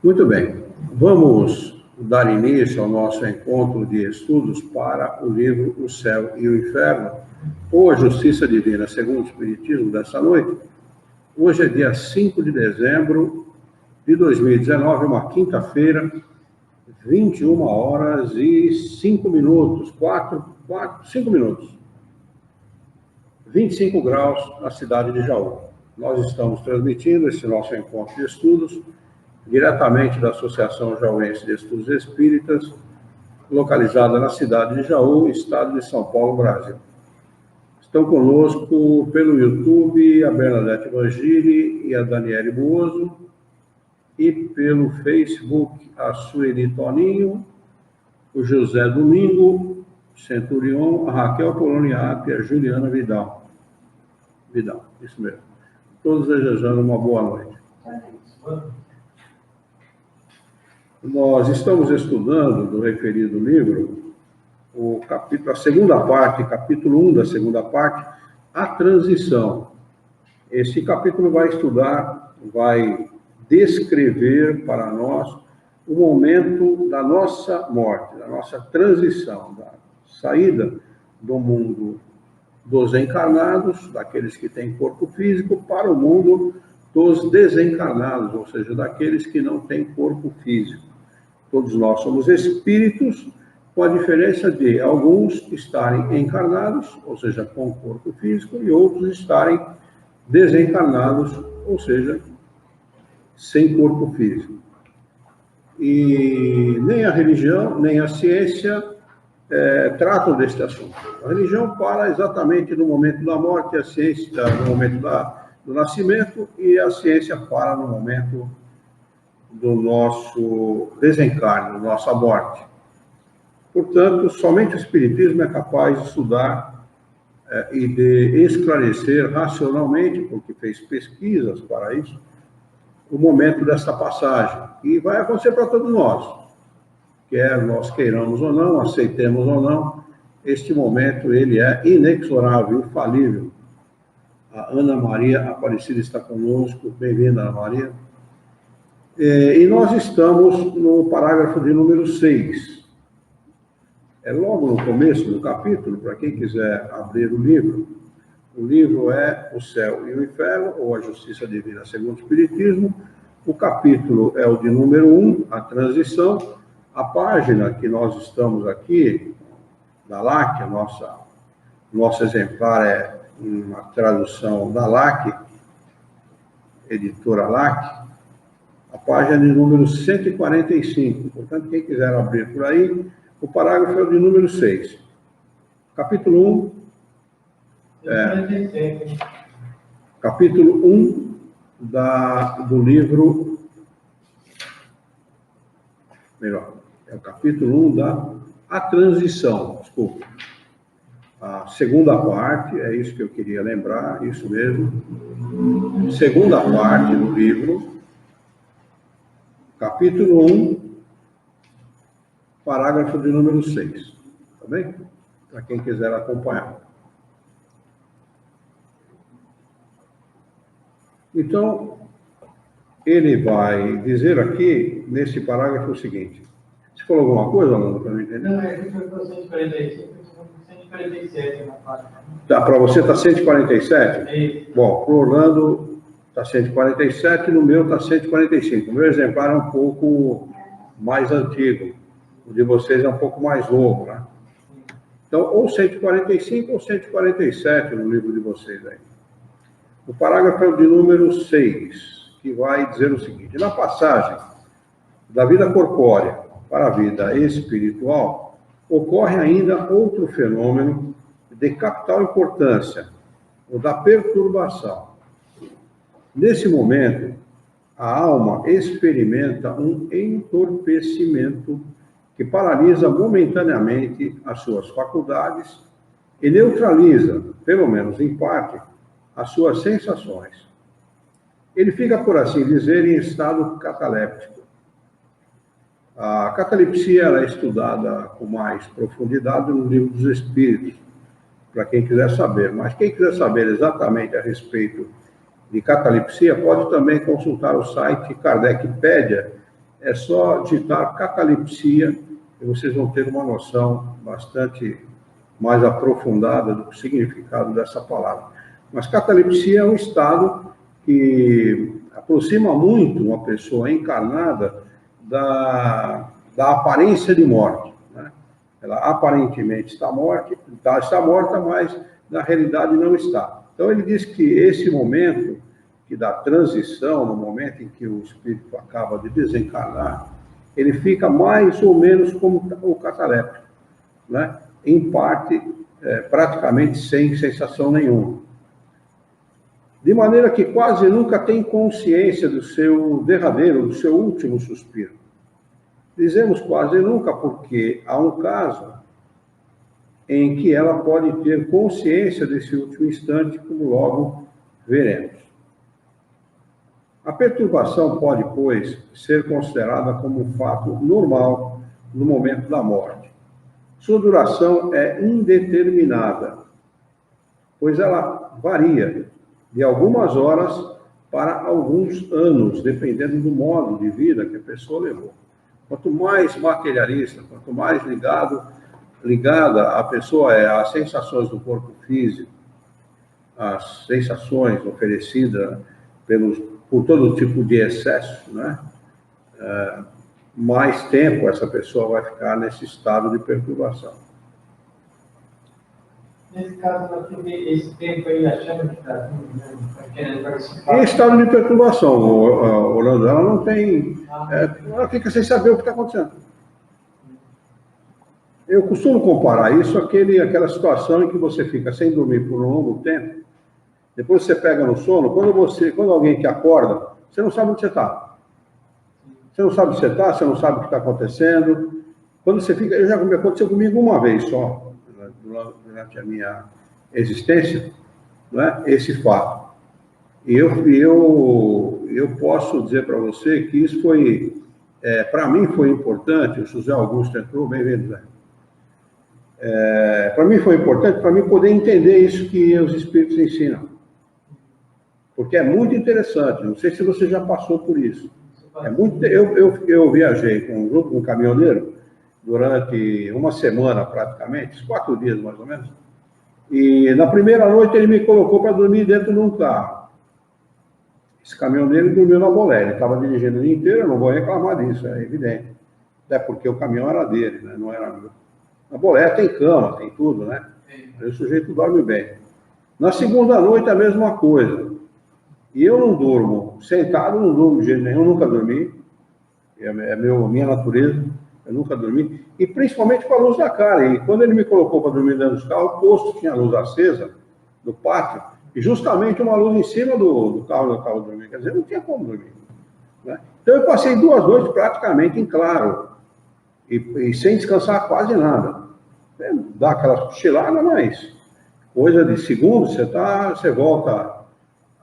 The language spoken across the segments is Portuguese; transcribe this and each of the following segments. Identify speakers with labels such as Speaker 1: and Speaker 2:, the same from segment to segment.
Speaker 1: Muito bem, vamos dar início ao nosso encontro de estudos para o livro O Céu e o Inferno, ou a Justiça Divina segundo o Espiritismo dessa noite. Hoje é dia 5 de dezembro de 2019, uma quinta-feira, 21 horas e 5 minutos, 5 minutos. 25 graus na cidade de Jaú. Nós estamos transmitindo esse nosso encontro de estudos diretamente da Associação Jauense de Estudos Espíritas, localizada na cidade de Jaú, estado de São Paulo, Brasil. Estão conosco pelo YouTube a Bernadette Vangili e a Daniele Buoso, e pelo Facebook a Sueli Toninho, o José Domingo Centurion, a Raquel Poloniato e a Juliana Vidal, isso mesmo. Todos desejando uma boa noite. Nós estamos estudando do referido livro o capítulo, a segunda parte, capítulo 1 da segunda parte, a transição. Esse capítulo vai descrever para nós o momento da nossa morte, da nossa transição, da saída do mundo dos encarnados, daqueles que têm corpo físico, para o mundo dos desencarnados, ou seja, daqueles que não têm corpo físico. Todos nós somos espíritos, com a diferença de alguns estarem encarnados, ou seja, com corpo físico, e outros estarem desencarnados, ou seja, sem corpo físico. E nem a religião, nem a ciência tratam deste assunto. A religião para exatamente no momento da morte, a ciência no momento do nascimento, e a ciência para no momento do nosso desencarne, da nossa morte. Portanto, somente o Espiritismo é capaz de estudar e de esclarecer racionalmente, porque fez pesquisas para isso, o momento dessa passagem. E vai acontecer para todos nós. Quer nós queiramos ou não, aceitemos ou não, este momento ele é inexorável, infalível. A Ana Maria Aparecida está conosco. Bem-vinda, Ana Maria. E nós estamos no parágrafo de número 6. É logo no começo do capítulo, para quem quiser abrir o livro. O livro é O Céu e o Inferno, ou a Justiça Divina segundo o Espiritismo. O capítulo é o de número 1, a transição. A página que nós estamos aqui, da LAC, nosso exemplar é uma tradução da LAC, editora LAC, a página de número 145. Portanto, quem quiser abrir por aí, o parágrafo é o de número 6. Capítulo 1. Capítulo 1 do livro. Melhor. É o capítulo 1 a transição. Desculpa. A segunda parte, é isso que eu queria lembrar, isso mesmo. Segunda parte do livro. Capítulo 1, parágrafo de número 6. Tá bem? Para quem quiser acompanhar. Então, ele vai dizer aqui, nesse parágrafo, o seguinte. Você falou alguma coisa, Alana, para eu entender?
Speaker 2: Não, é que foi 145, 147 na página.
Speaker 1: Tá, para você está 147?
Speaker 2: É isso.
Speaker 1: Bom, para o Orlando está 147, no meu está 145. O meu exemplar é um pouco mais antigo. O de vocês é um pouco mais novo, né? Então, ou 145 ou 147 no livro de vocês aí. O parágrafo é o de número 6, que vai dizer o seguinte. Na passagem da vida corpórea para a vida espiritual, ocorre ainda outro fenômeno de capital importância, o da perturbação. Nesse momento, a alma experimenta um entorpecimento que paralisa momentaneamente as suas faculdades e neutraliza, pelo menos em parte, as suas sensações. Ele fica, por assim dizer, em estado cataléptico. A catalepsia é estudada com mais profundidade no Livro dos Espíritos, para quem quiser saber. Mas quem quiser saber exatamente a respeito de catalepsia, pode também consultar o site Kardecpedia, é só digitar catalepsia e vocês vão ter uma noção bastante mais aprofundada do significado dessa palavra. Mas catalepsia é um estado que aproxima muito uma pessoa encarnada da aparência de morte, né? Ela aparentemente está morta, mas na realidade não está. Então ele diz que esse momento que da transição, no momento em que o espírito acaba de desencarnar, ele fica mais ou menos como o cataléptico, né? Em parte, praticamente sem sensação nenhuma. De maneira que quase nunca tem consciência do seu derradeiro, do seu último suspiro. Dizemos quase nunca porque há um caso em que ela pode ter consciência desse último instante, como logo veremos. A perturbação pode, pois, ser considerada como um fato normal no momento da morte. Sua duração é indeterminada, pois ela varia de algumas horas para alguns anos, dependendo do modo de vida que a pessoa levou. Quanto mais materialista, quanto mais ligada a pessoa é às sensações do corpo físico, às sensações oferecidas por todo tipo de excesso, né? Mais tempo essa pessoa vai ficar nesse estado de perturbação.
Speaker 2: Nesse caso, esse tempo aí, achando que está querendo participar.
Speaker 1: Em estado de perturbação, Orlando, ela não tem. Ela fica sem saber o que está acontecendo. Eu costumo comparar isso àquela situação em que você fica sem dormir por um longo tempo, depois você pega no sono, quando alguém te acorda, você não sabe onde você está. Você não sabe onde você está, você não sabe o que está acontecendo. Quando você fica. Aconteceu comigo uma vez só, durante a minha existência, né, esse fato. E eu posso dizer para você que isso foi, para mim foi importante. O José Augusto entrou, bem-vindo, Zé. Para mim foi importante, para mim poder entender isso que os espíritos ensinam. Porque é muito interessante, não sei se você já passou por isso. Eu viajei junto com um caminhoneiro durante uma semana praticamente, 4 dias mais ou menos, e na primeira noite ele me colocou para dormir dentro de um carro. Esse caminhoneiro dormiu na bolé, ele estava dirigindo o dia inteiro, eu não vou reclamar disso, é evidente. Até porque o caminhão era dele, né? Não era meu. Na bolé tem cama, tem tudo, né? Aí o sujeito dorme bem. Na segunda noite a mesma coisa. E eu não durmo sentado, não durmo de jeito nenhum, nunca dormi. Minha natureza, eu nunca dormi. E principalmente com a luz da cara. E quando ele me colocou para dormir dentro dos carros, o posto tinha a luz acesa do pátio, e justamente uma luz em cima do carro onde eu estava dormindo. Quer dizer, não tinha como dormir, né? Então eu passei 2 noites praticamente em claro, e sem descansar quase nada. Dá aquela cochilada, mas coisa de segundos, você volta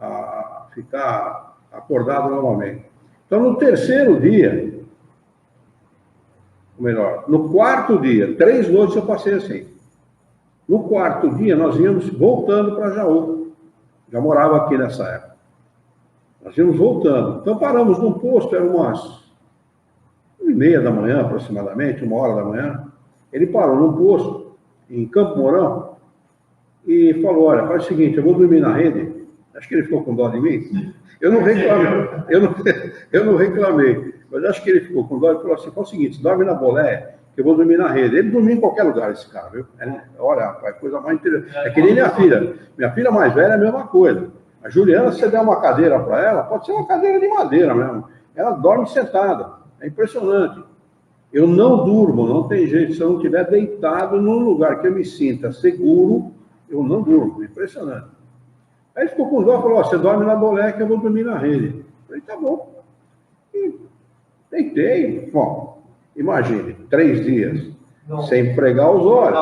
Speaker 1: a ficar acordado novamente. Então, no terceiro dia, ou melhor, no 4º dia, 3 noites eu passei assim. No 4º dia, nós íamos voltando para Jaú. Já morava aqui nessa época. Nós íamos voltando. Então, paramos num posto, eram umas 1h30 da manhã, aproximadamente, 1h da manhã. Ele parou num posto, em Campo Mourão, e falou: olha, faz o seguinte, eu vou dormir na rede. Acho que ele ficou com dó de mim. Eu não reclamei, eu não reclamei, mas acho que ele ficou com dó e falou assim: faz o seguinte, dorme na bolé, que eu vou dormir na rede. Ele dormiu em qualquer lugar, esse cara, viu? Olha, rapaz, coisa mais interessante. É que nem minha filha. Minha filha mais velha é a mesma coisa. A Juliana, se você der uma cadeira para ela, pode ser uma cadeira de madeira mesmo. Ela dorme sentada. É impressionante. Eu não durmo, não tem jeito. Se eu não estiver deitado num lugar que eu me sinta seguro, eu não durmo. É impressionante. Aí ele ficou com dó e falou: você dorme na bolé que eu vou dormir na rede. Eu falei: tá bom. E deitei. Bom, imagine, 3 dias sem pregar os olhos.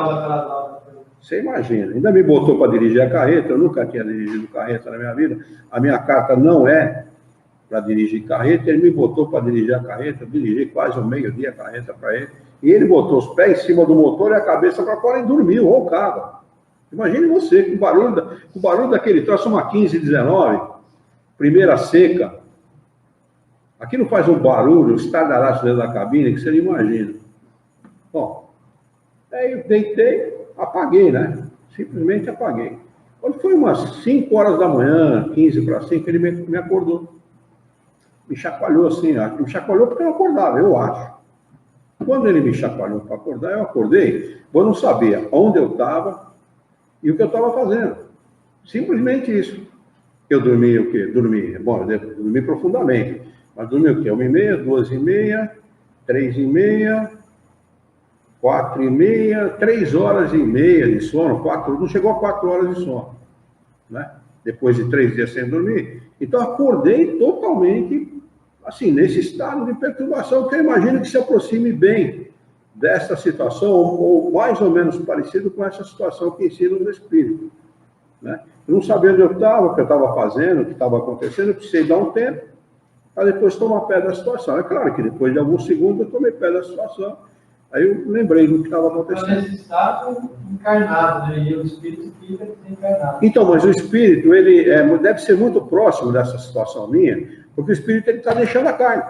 Speaker 1: Você imagina. Ainda me botou para dirigir a carreta. Eu nunca tinha dirigido carreta na minha vida. A minha carta não é para dirigir carreta. Ele me botou para dirigir a carreta. Eu dirigi quase um meio-dia a carreta para ele. E ele botou os pés em cima do motor e a cabeça para fora e dormiu, roncava. Imagine você, com o barulho daquele troço, uma 15, 19, primeira seca. Aquilo faz um barulho, estardalhaço dentro da cabine, que você não imagina. Bom, aí eu deitei, apaguei, né? Simplesmente apaguei. Quando foi umas 5 horas da manhã, 15 para 5, ele me acordou. Me chacoalhou assim, me chacoalhou porque eu não acordava, eu acho. Quando ele me chacoalhou para acordar, eu acordei, eu não sabia onde eu estava e o que eu estava fazendo. Simplesmente isso. Eu dormi o quê? Bom, eu dormi profundamente. Mas dormi o quê? 1h30, 2h30, 3h30, 4h30, 3h30 de sono, não chegou a 4 horas de sono, né? Depois de 3 dias sem dormir. Então, acordei totalmente, assim, nesse estado de perturbação, que eu imagino que se aproxime bem dessa situação, ou mais ou menos parecido com essa situação que ensina no Espírito, né? Eu não sabia onde eu estava, o que eu estava fazendo, o que estava acontecendo, eu precisei dar um tempo, para depois tomar pé da situação. É claro que depois de alguns segundos eu tomei pé da situação, aí eu lembrei do que estava acontecendo.
Speaker 2: Nesse estado encarnado, né? E o espírito fica desencarnado.
Speaker 1: Então, mas o espírito, ele deve ser muito próximo dessa situação minha, porque o espírito está deixando a carne.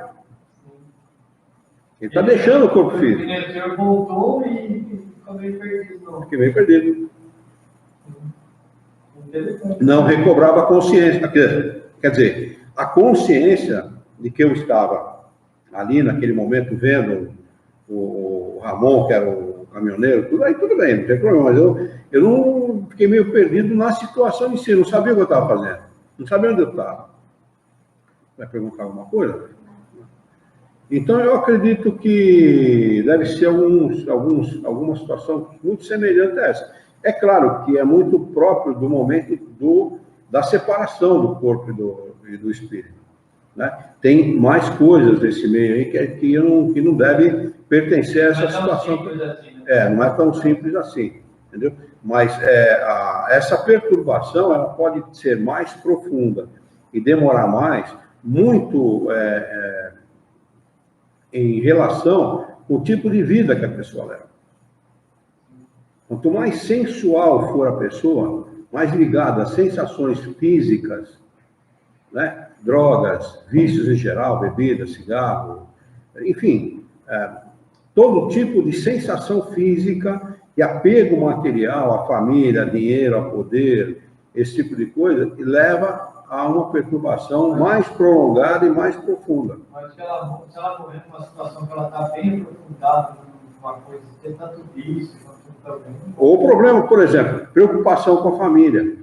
Speaker 1: Ele está deixando o corpo físico.
Speaker 2: Ele voltou e ficou meio perdido.
Speaker 1: Fiquei meio perdido. Não recobrava a consciência. Quer dizer, a consciência de que eu estava ali naquele momento vendo o Ramon, que era o caminhoneiro, tudo bem, não tem problema, mas eu não fiquei meio perdido na situação em si, não sabia o que eu estava fazendo, não sabia onde eu estava. Vai perguntar alguma coisa? Então, eu acredito que deve ser alguma situação muito semelhante a essa. É claro que é muito próprio do momento da separação do corpo e do espírito, né? Tem mais coisas nesse meio aí que não deve pertencer a essa situação. Não é tão simples assim, entendeu? Mas essa perturbação ela pode ser mais profunda e demorar mais, muito em relação com o tipo de vida que a pessoa leva. Quanto mais sensual for a pessoa, mais ligada a sensações físicas, né? Drogas, vícios em geral, bebida, cigarro, enfim, todo tipo de sensação física e apego material à família, a dinheiro, a poder, esse tipo de coisa, que leva a uma perturbação mais prolongada e mais profunda.
Speaker 2: Mas se ela morrer numa situação que ela está bem aprofundada numa coisa, tem tanto vício,
Speaker 1: ou problema, por exemplo, preocupação com a família.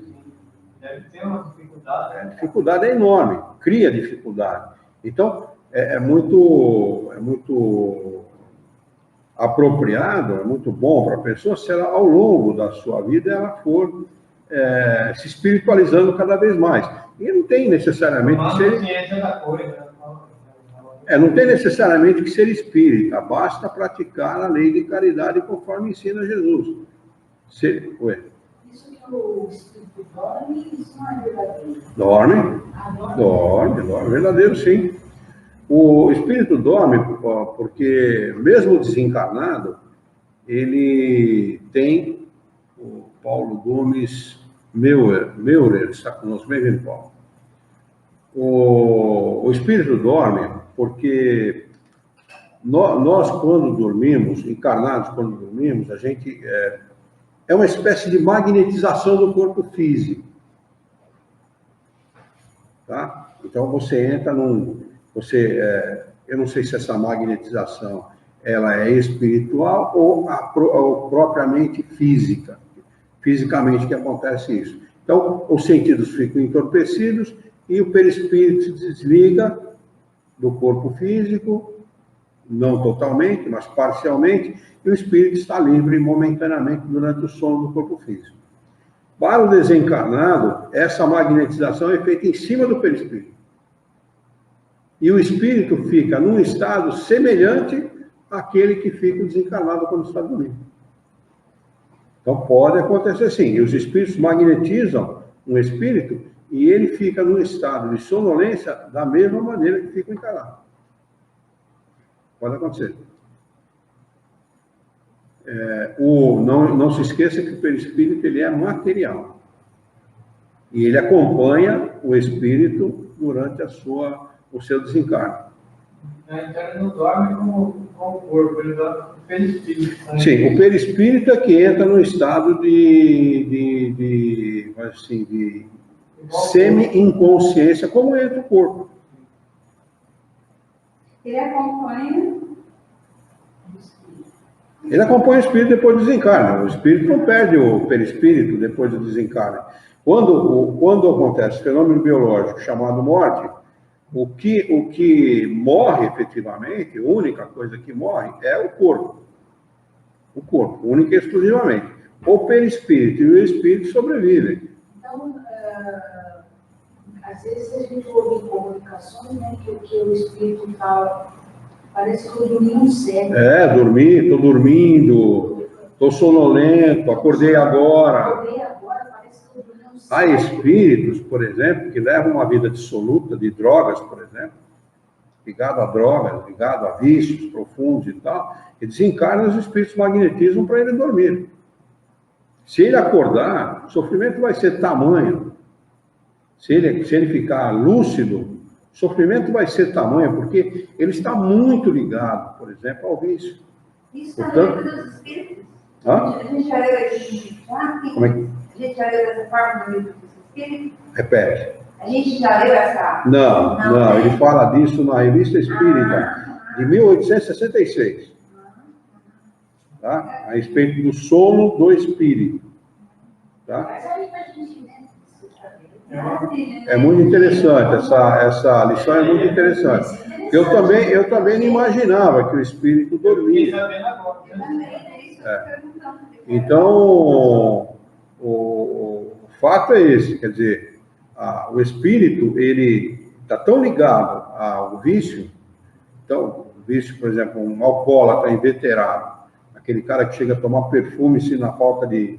Speaker 2: Deve ter uma dificuldade.
Speaker 1: A dificuldade é enorme, cria dificuldade. Então, é muito apropriado, é muito bom para a pessoa se ela, ao longo da sua vida, ela for se espiritualizando cada vez mais. E não tem necessariamente que ser... não tem necessariamente que ser espírita, basta praticar a lei de caridade conforme ensina Jesus.
Speaker 3: Isso que o espírito dorme, isso não é verdadeiro?
Speaker 1: Dorme, verdadeiro sim. O espírito dorme porque, mesmo desencarnado, ele tem, o Paulo Gomes Meurer, está conosco, bem-vindo, Paulo. O espírito dorme porque nós, quando dormimos, encarnados quando dormimos, a gente é uma espécie de magnetização do corpo físico. Tá? Então, você entra eu não sei se essa magnetização ela é espiritual ou propriamente física. Fisicamente que acontece isso. Então, os sentidos ficam entorpecidos e o perispírito se desliga do corpo físico, não totalmente, mas parcialmente, e o espírito está livre momentaneamente durante o sono do corpo físico. Para o desencarnado, essa magnetização é feita em cima do perispírito. E o espírito fica num estado semelhante àquele que fica desencarnado quando está dormindo. Então, pode acontecer sim. E os espíritos magnetizam um espírito e ele fica num estado de sonolência da mesma maneira que fica encarnado. Pode acontecer. Não se esqueça que o perispírito ele é material. E ele acompanha o espírito durante o seu desencarne.
Speaker 2: Então ele não dorme com o corpo, ele dorme com o perispírito. Né?
Speaker 1: Sim, o perispírito é que entra no estado de semi-inconsciência, como entra o corpo.
Speaker 3: Ele acompanha o espírito.
Speaker 1: Ele acompanha o espírito depois do desencarne. O espírito não perde o perispírito depois do desencarne. Quando acontece fenômeno biológico chamado morte, o que morre efetivamente, a única coisa que morre é o corpo. O corpo, única e exclusivamente. O perispírito e o espírito sobrevivem.
Speaker 3: Então, às vezes a gente ouve em comunicações, né, que o espírito fala, parece que eu dormi um século.
Speaker 1: Estou dormindo, estou sonolento, acordei agora.
Speaker 3: Parece que eu dormi um século.
Speaker 1: Há espíritos, por exemplo, que levam uma vida dissoluta de drogas, por exemplo, ligado a drogas, ligado a vícios profundos e tal, e desencarnam, os espíritos magnetizam para ele dormir. Se ele acordar, o sofrimento vai ser tamanho. Se ele ficar lúcido, o sofrimento vai ser tamanho, porque ele está muito ligado, por exemplo, ao vício.
Speaker 3: Isso também dos espíritos?
Speaker 1: Hã?
Speaker 3: A gente já leu aqui,
Speaker 1: Como é que...
Speaker 3: A gente já leu essa parte do livro dos espíritos?
Speaker 1: Repete.
Speaker 3: A gente já leu essa...
Speaker 1: Não, ele fala disso na Revista Espírita, de 1866. Tá? A respeito do sono do espírito. Tá?
Speaker 3: Mas aí pra gente, né?
Speaker 1: É muito interessante, essa lição é muito interessante. Eu também não imaginava que o espírito dormia. Então, o fato é esse, quer dizer, o espírito, ele está tão ligado ao vício. Então, o vício, por exemplo, um alcoólatra inveterado, aquele cara que chega a tomar perfume se na falta de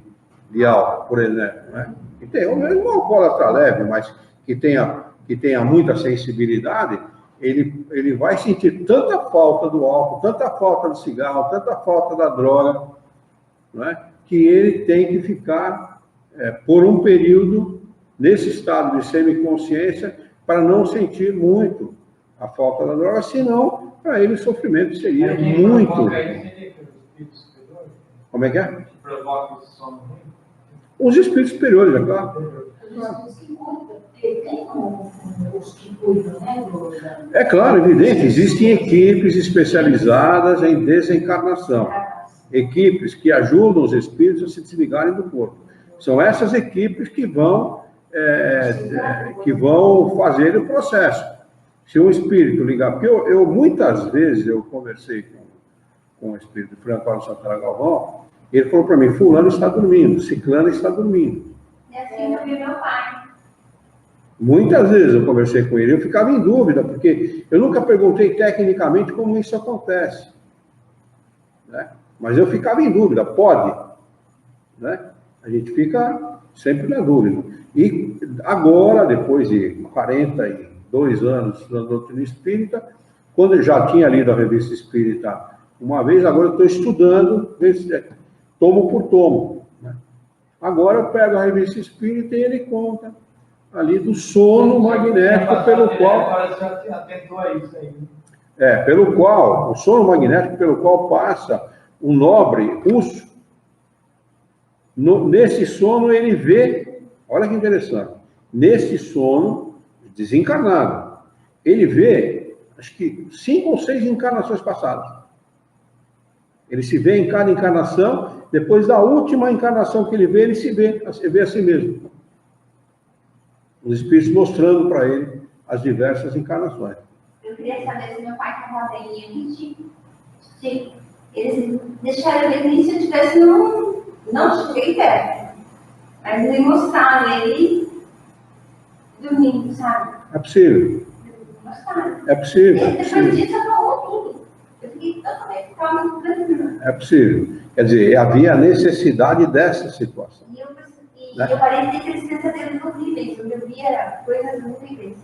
Speaker 1: álcool, por exemplo, né? E tem o mesmo alcoólatra leve, mas que tenha muita sensibilidade, ele vai sentir tanta falta do álcool, tanta falta do cigarro, tanta falta da droga, né? Que ele tem que ficar por um período nesse estado de semiconsciência para não sentir muito a falta da droga, senão para ele o sofrimento seria muito. Como é que é?
Speaker 2: Provoca esse sono ruim?
Speaker 1: Os espíritos superiores, é claro. É claro, evidente, existem equipes especializadas em desencarnação. Equipes que ajudam os espíritos a se desligarem do corpo. São essas equipes que vão fazer o processo. Se um espírito ligar, porque eu muitas vezes eu conversei com o espírito Franco Antônio Santana Galvão, ele falou para mim, fulano está dormindo, ciclano está dormindo.
Speaker 3: E assim eu vi meu pai.
Speaker 1: Muitas vezes eu conversei com ele, eu ficava em dúvida, porque eu nunca perguntei tecnicamente como isso acontece. Né? Mas eu ficava em dúvida, pode? Né? A gente fica sempre na dúvida. E agora, depois de 42 anos na doutrina espírita, quando eu já tinha lido a revista espírita uma vez, agora eu estou estudando, tomo por tomo. Né? Agora eu pego a revista espírita e ele conta ali do sono magnético pelo qual... pelo qual, o sono magnético pelo qual passa o nobre russo. Nesse sono ele vê, olha que interessante, nesse sono desencarnado, ele vê, acho que 5 ou 6 encarnações passadas. Ele se vê em cada encarnação, depois da última encarnação que ele vê a si mesmo. Os espíritos mostrando para ele as diversas encarnações.
Speaker 3: Eu queria saber se meu pai estava bem, eles deixaram ele se eu tivesse não cheguei perto, mas me mostraram ele dormindo, sabe?
Speaker 1: É possível. É possível.
Speaker 3: Depois disso acabou tudo. Eu fiquei totalmente calma.
Speaker 1: É possível. Quer dizer, havia necessidade dessa situação.
Speaker 3: Eu parei de ter aqueles pensamentos horríveis, onde eu via coisas horríveis.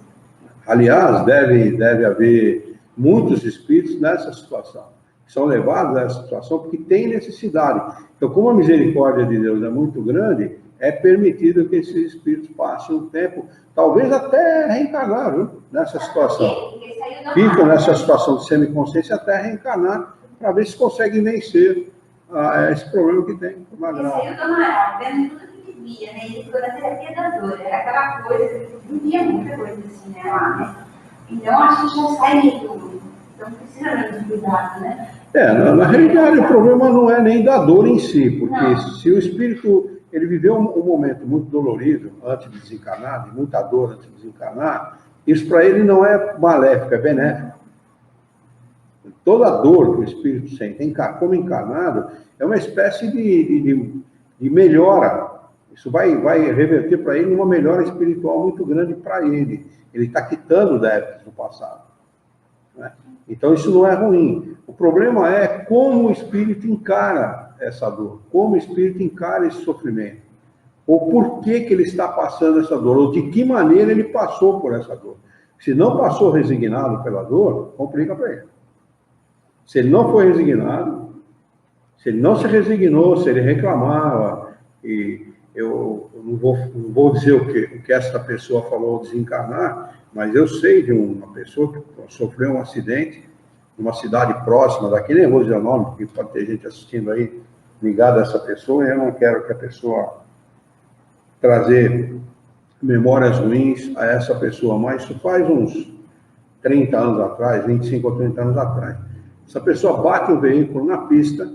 Speaker 1: Aliás, deve haver muitos espíritos nessa situação, que são levados a essa situação porque tem necessidade. Então, como a misericórdia de Deus é muito grande, é permitido que esses espíritos passem um tempo, talvez até reencarnar, viu, nessa situação.
Speaker 3: Porque saiu
Speaker 1: ficam nessa situação de semiconsciência até reencarnar, para ver se conseguem vencer esse problema que tem.
Speaker 3: Esse aí o camarada, vendo tudo que vivia, né? Ele ficou na terapia da dor, era aquela coisa, ele vivia muita coisa assim, né, lá, né? Então, acho que já sai tudo. Então, precisa mesmo de cuidado, né?
Speaker 1: Na realidade, o problema não é nem da dor em si, porque
Speaker 3: não.
Speaker 1: Se o espírito ele viveu um momento muito dolorido antes de desencarnar, de muita dor antes de desencarnar, isso para ele não é maléfico, é benéfico. Toda a dor que o espírito sente como encarnado é uma espécie de melhora. Isso vai reverter para ele uma melhora espiritual muito grande para ele. Ele está quitando débitos do passado, né? Então isso não é ruim. O problema é como o espírito encara essa dor, como o espírito encara esse sofrimento, ou por que ele está passando essa dor, ou de que maneira ele passou por essa dor. Se não passou resignado pela dor, complica para ele. Se ele não foi resignado, se ele não se resignou, se ele reclamava, e eu não vou dizer o que essa pessoa falou ao desencarnar, mas eu sei de uma pessoa que sofreu um acidente numa cidade próxima daqui, nem vou dizer o nome, porque pode ter gente assistindo aí ligada a essa pessoa, e eu não quero que a pessoa trazer memórias ruins a essa pessoa, mas isso faz uns 30 anos atrás, 25 ou 30 anos atrás. Essa pessoa bate o veículo na pista,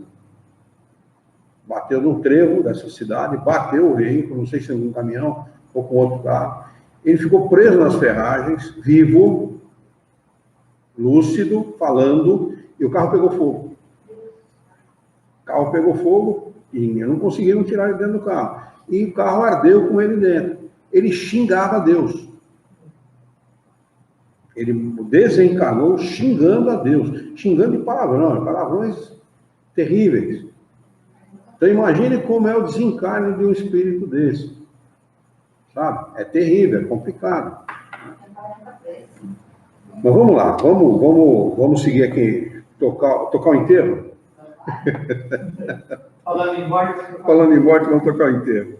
Speaker 1: bateu no trevo dessa cidade, bateu o veículo, não sei se é um caminhão ou com outro carro. Ele ficou preso nas ferragens, vivo, lúcido, falando, e o carro pegou fogo. O carro pegou fogo e não conseguiram tirar ele dentro do carro. E o carro ardeu com ele dentro. Ele xingava a Deus. Ele desencarnou xingando a Deus, xingando de palavrões terríveis. Então imagine como é o desencarne de um espírito desse. Sabe? É terrível, é complicado. Mas vamos lá, vamos seguir aqui, tocar o enterro?
Speaker 2: Falando em morte,
Speaker 1: vamos tocar o enterro.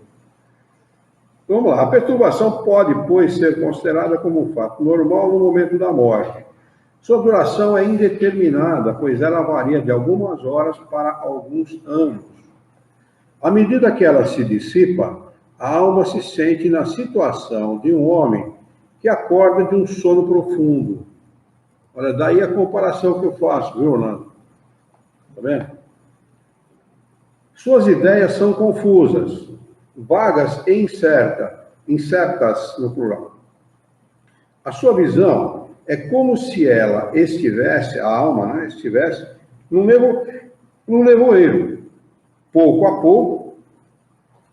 Speaker 1: Vamos lá, a perturbação pode, pois, ser considerada como um fato normal no momento da morte. Sua duração é indeterminada, pois ela varia de algumas horas para alguns anos. À medida que ela se dissipa, a alma se sente na situação de um homem que acorda de um sono profundo. Olha, daí a comparação que eu faço, viu, Orlando? Tá vendo? Suas ideias são confusas, vagas e incertas no plural. A sua visão é como se ela estivesse, a alma, né, estivesse num nevoeiro. Pouco a pouco,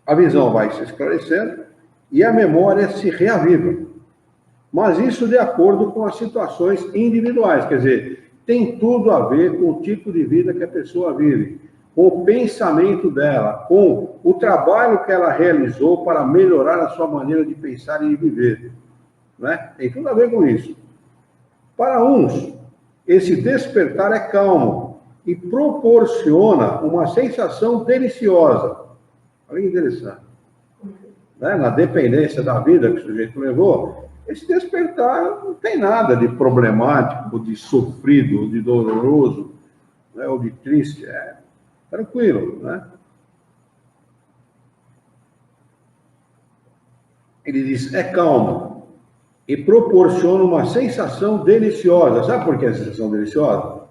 Speaker 1: a visão vai se esclarecendo e a memória se reaviva. Mas isso de acordo com as situações individuais, quer dizer, tem tudo a ver com o tipo de vida que a pessoa vive, com o pensamento dela, com o trabalho que ela realizou para melhorar a sua maneira de pensar e de viver, né? Tem tudo a ver com isso. Para uns, esse despertar é calmo e proporciona uma sensação deliciosa. Olha que interessante. Né? Na dependência da vida que o sujeito levou, esse despertar não tem nada de problemático, de sofrido, de doloroso, né? Ou de triste, é tranquilo, né? Ele diz, é calmo e proporciona uma sensação deliciosa. Sabe por que a sensação deliciosa?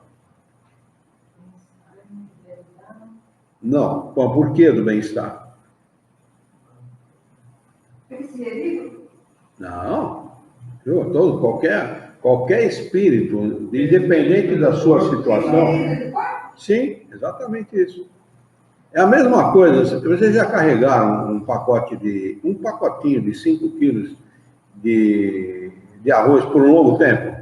Speaker 1: Não. Bom, por que do bem-estar? Não. Todo, qualquer espírito, independente da sua situação. Sim, exatamente isso. É a mesma coisa. Vocês já carregaram um pacotinho de 5 quilos de arroz por um longo tempo?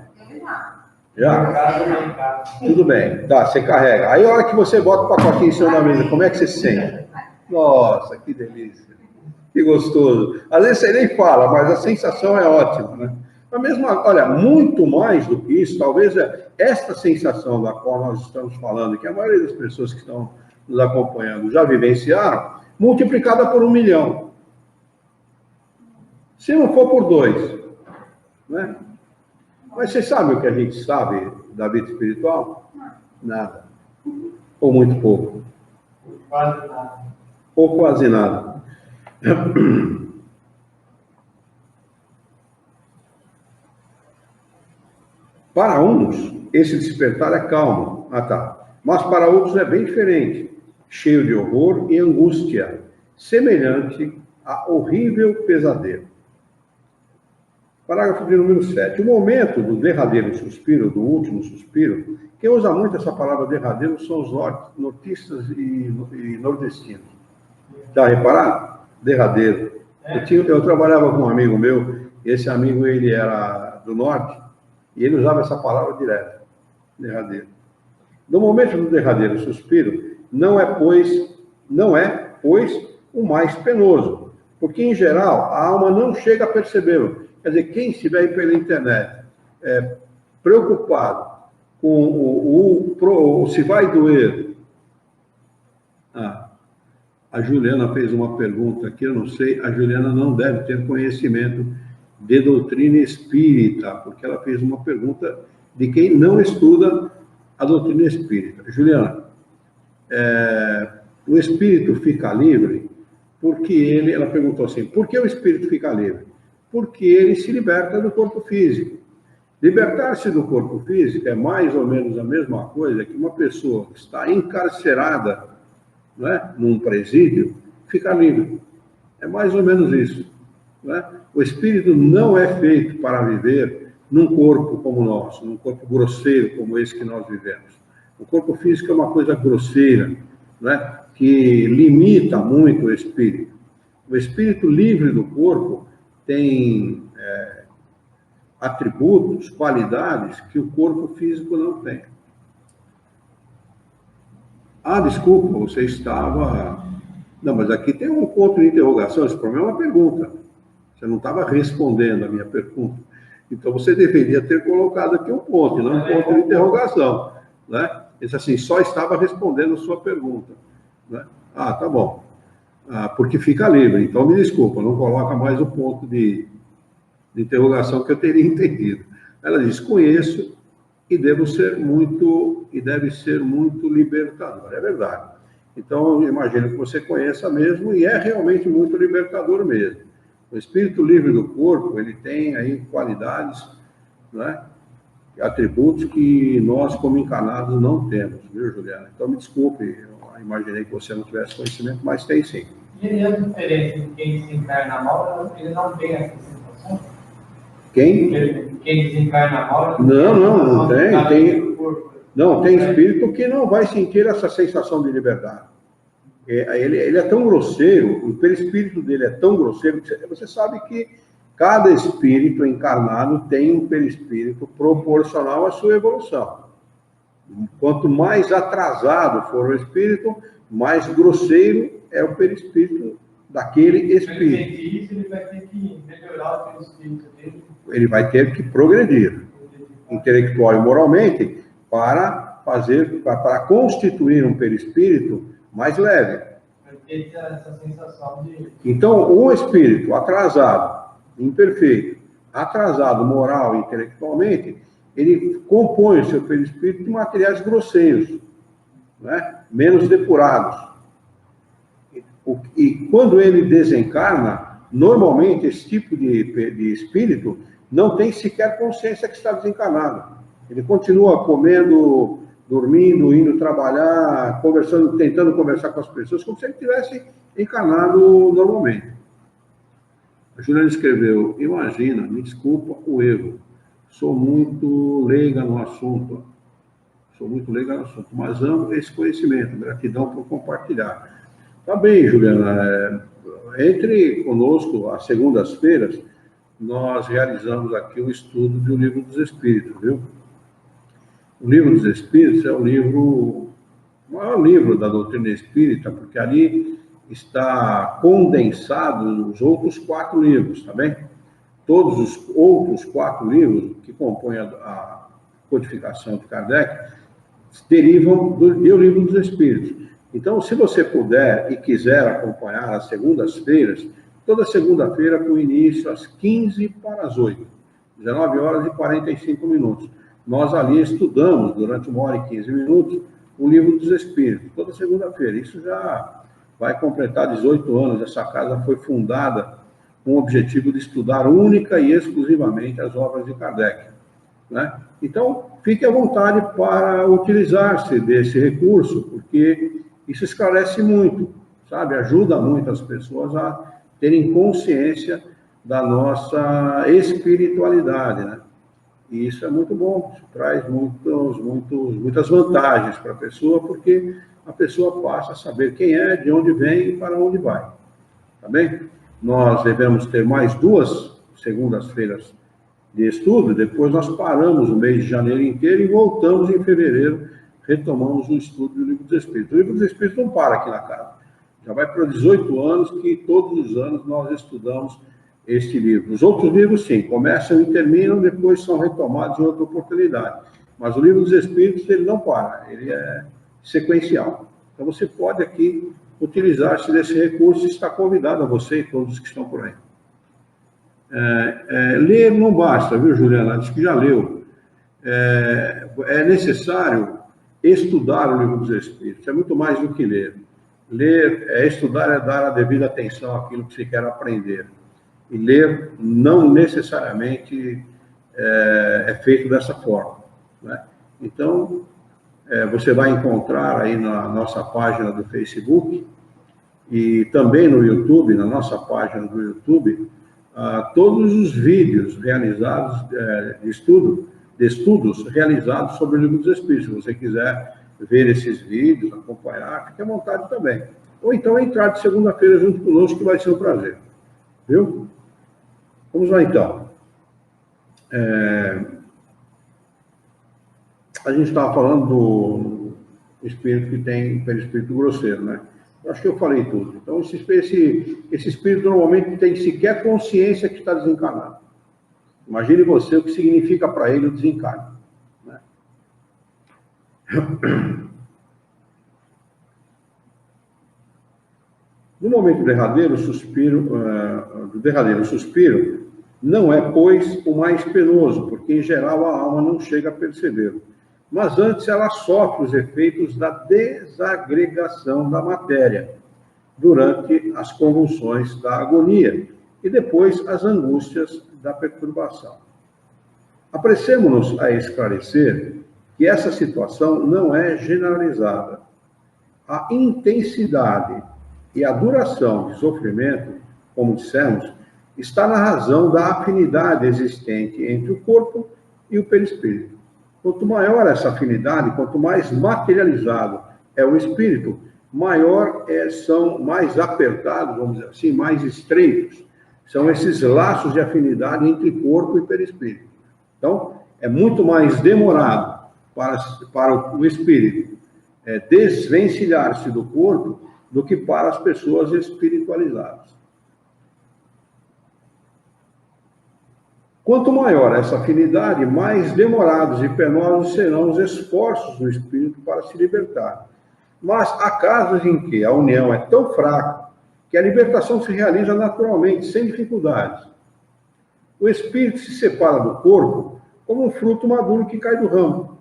Speaker 1: Já? Tudo bem. Tá, você carrega. Aí a hora que você bota o pacotinho em cima da mesa, como é que você se sente? Nossa, que delícia. Que gostoso. Às vezes você nem fala, mas a sensação é ótima, né? A mesma, olha, muito mais do que isso, talvez esta sensação da qual nós estamos falando, que a maioria das pessoas que estão nos acompanhando já vivenciaram, multiplicada por 1 milhão. Se não for por 2, né? Mas você sabe o que a gente sabe da vida espiritual? Nada. Ou muito pouco.
Speaker 2: Quase nada.
Speaker 1: Ou quase nada. Para uns, esse despertar é calmo. Ah, tá. Mas para outros é bem diferente. Cheio de horror e angústia. Semelhante a horrível pesadelo. Parágrafo de número 7. O momento do derradeiro suspiro, do último suspiro, quem usa muito essa palavra derradeiro são os nortistas e nordestinos. Já repararam? Derradeiro. Eu trabalhava com um amigo meu, e esse amigo ele era do norte, e ele usava essa palavra direto, derradeiro. No momento do derradeiro suspiro, não é, pois, o mais penoso, porque, em geral, a alma não chega a percebê-lo. Quer dizer, quem estiver aí pela internet preocupado com se vai doer. A Juliana fez uma pergunta aqui, eu não sei, a Juliana não deve ter conhecimento de doutrina espírita, porque ela fez uma pergunta de quem não estuda a doutrina espírita. Juliana, o espírito fica livre porque ela perguntou assim, por que o espírito fica livre? Porque ele se liberta do corpo físico. Libertar-se do corpo físico é mais ou menos a mesma coisa que uma pessoa que está encarcerada, não é, num presídio, ficar livre. É mais ou menos isso. Não é? O espírito não é feito para viver num corpo como o nosso, num corpo grosseiro como esse que nós vivemos. O corpo físico é uma coisa grosseira, não é? Que limita muito o espírito. O espírito livre do corpo tem atributos, qualidades que o corpo físico não tem. Ah, desculpa, você estava... Não, mas aqui tem um ponto de interrogação, esse problema é uma pergunta. Você não estava respondendo a minha pergunta. Então você deveria ter colocado aqui um ponto, não um ponto de interrogação. Né? Esse assim, só estava respondendo a sua pergunta. Né? Ah, tá bom. Porque fica livre, então me desculpa, não coloca mais o ponto de interrogação que eu teria entendido. Ela diz, conheço e deve ser muito libertador. É verdade. Então, eu imagino que você conheça mesmo e é realmente muito libertador mesmo. O espírito livre do corpo, ele tem aí qualidades, né, atributos que nós, como encarnados, não temos, viu, Juliana? Então, me desculpe, eu imaginei que você não tivesse conhecimento, mas tem sim.
Speaker 2: E a diferença de quem desencarna mal, ele não tem essa sensação?
Speaker 1: Quem?
Speaker 2: Quem desencarna mal...
Speaker 1: Não tem. Não, tem espírito que não vai sentir essa sensação de liberdade. Ele é tão grosseiro, o perispírito dele é tão grosseiro, que você sabe que cada espírito encarnado tem um perispírito proporcional à sua evolução. Quanto mais atrasado for o espírito, mais grosseiro é o perispírito daquele espírito.
Speaker 2: Isso, ele vai ter que melhorar o perispírito dele. Ele
Speaker 1: vai ter que progredir, intelectual e moralmente, para constituir um perispírito mais leve.
Speaker 2: Vai ter essa sensação de...
Speaker 1: Então, um espírito atrasado, imperfeito, atrasado moral e intelectualmente, ele compõe o seu perispírito de materiais grosseiros, né? Menos depurados. E quando ele desencarna, normalmente esse tipo de espírito não tem sequer consciência que está desencarnado. Ele continua comendo, dormindo, indo trabalhar, conversando, tentando conversar com as pessoas, como se ele tivesse encarnado normalmente. A Juliana escreveu, imagina, me desculpa o erro, sou muito leiga no assunto, mas amo esse conhecimento, gratidão por compartilhar. Tá bem, Juliana, entre conosco às segundas-feiras, nós realizamos aqui o estudo do Livro dos Espíritos, viu? O Livro dos Espíritos é o maior livro da doutrina espírita, porque ali está condensado os outros 4 livros, tá bem? Todos os outros 4 livros que compõem a codificação de Kardec derivam do Livro dos Espíritos. Então, se você puder e quiser acompanhar as segundas-feiras, toda segunda-feira com início às 7h45, 19 horas e 45 minutos. Nós ali estudamos, durante 1 hora e 15 minutos, o Livro dos Espíritos, toda segunda-feira. Isso já vai completar 18 anos. Essa casa foi fundada com o objetivo de estudar única e exclusivamente as obras de Kardec, né? Então, fique à vontade para utilizar-se desse recurso, porque isso esclarece muito, sabe? Ajuda muito as pessoas a terem consciência da nossa espiritualidade, né? E isso é muito bom, isso traz muitas vantagens para a pessoa, porque a pessoa passa a saber quem é, de onde vem e para onde vai. Tá bem? Nós devemos ter mais 2 segundas-feiras de estudo, depois nós paramos o mês de janeiro inteiro e voltamos em fevereiro, retomamos o estudo do Livro dos Espíritos. O Livro dos Espíritos não para aqui na casa. Já vai para 18 anos que todos os anos nós estudamos este livro. Os outros livros, sim, começam e terminam, depois são retomados em outra oportunidade. Mas o Livro dos Espíritos, ele não para, ele é sequencial. Então, você pode aqui utilizar-se desse recurso e está convidado a você e todos que estão por aí. Ler não basta, viu, Juliana? Diz que já leu. É necessário estudar o Livro dos Espíritos, é muito mais do que ler. Ler, estudar é dar a devida atenção àquilo que se quer aprender. E ler não necessariamente é feito dessa forma, né? Então, você vai encontrar aí na nossa página do Facebook e também no YouTube, na nossa página do YouTube, todos os vídeos realizados de estudos realizados sobre o Livro dos Espíritos. Se você quiser ver esses vídeos, acompanhar, fique à vontade também. Ou então entrar de segunda-feira junto conosco, que vai ser um prazer. Viu? Vamos lá, então. A gente estava falando do espírito que tem perispírito grosseiro, né? Acho que eu falei tudo. Então, esse espírito normalmente não tem sequer consciência que está desencarnado. Imagine você o que significa para ele o desencarne, né? No momento derradeiro, do derradeiro suspiro, não é, pois, o mais penoso, porque, em geral, a alma não chega a percebê-lo. Mas antes ela sofre os efeitos da desagregação da matéria, durante as convulsões da agonia, e depois as angústias da perturbação. Apressemo-nos a esclarecer que essa situação não é generalizada. A intensidade e a duração de sofrimento, como dissemos, está na razão da afinidade existente entre o corpo e o perispírito. Quanto maior essa afinidade, quanto mais materializado é o espírito, maior são mais apertados, vamos dizer assim, mais estreitos. São esses laços de afinidade entre corpo e perispírito. Então, é muito mais demorado para o espírito desvencilhar-se do corpo do que para as pessoas espiritualizadas. Quanto maior essa afinidade, mais demorados e penosos serão os esforços do espírito para se libertar. Mas há casos em que a união é tão fraca que a libertação se realiza naturalmente, sem dificuldades. O espírito se separa do corpo como um fruto maduro que cai do ramo.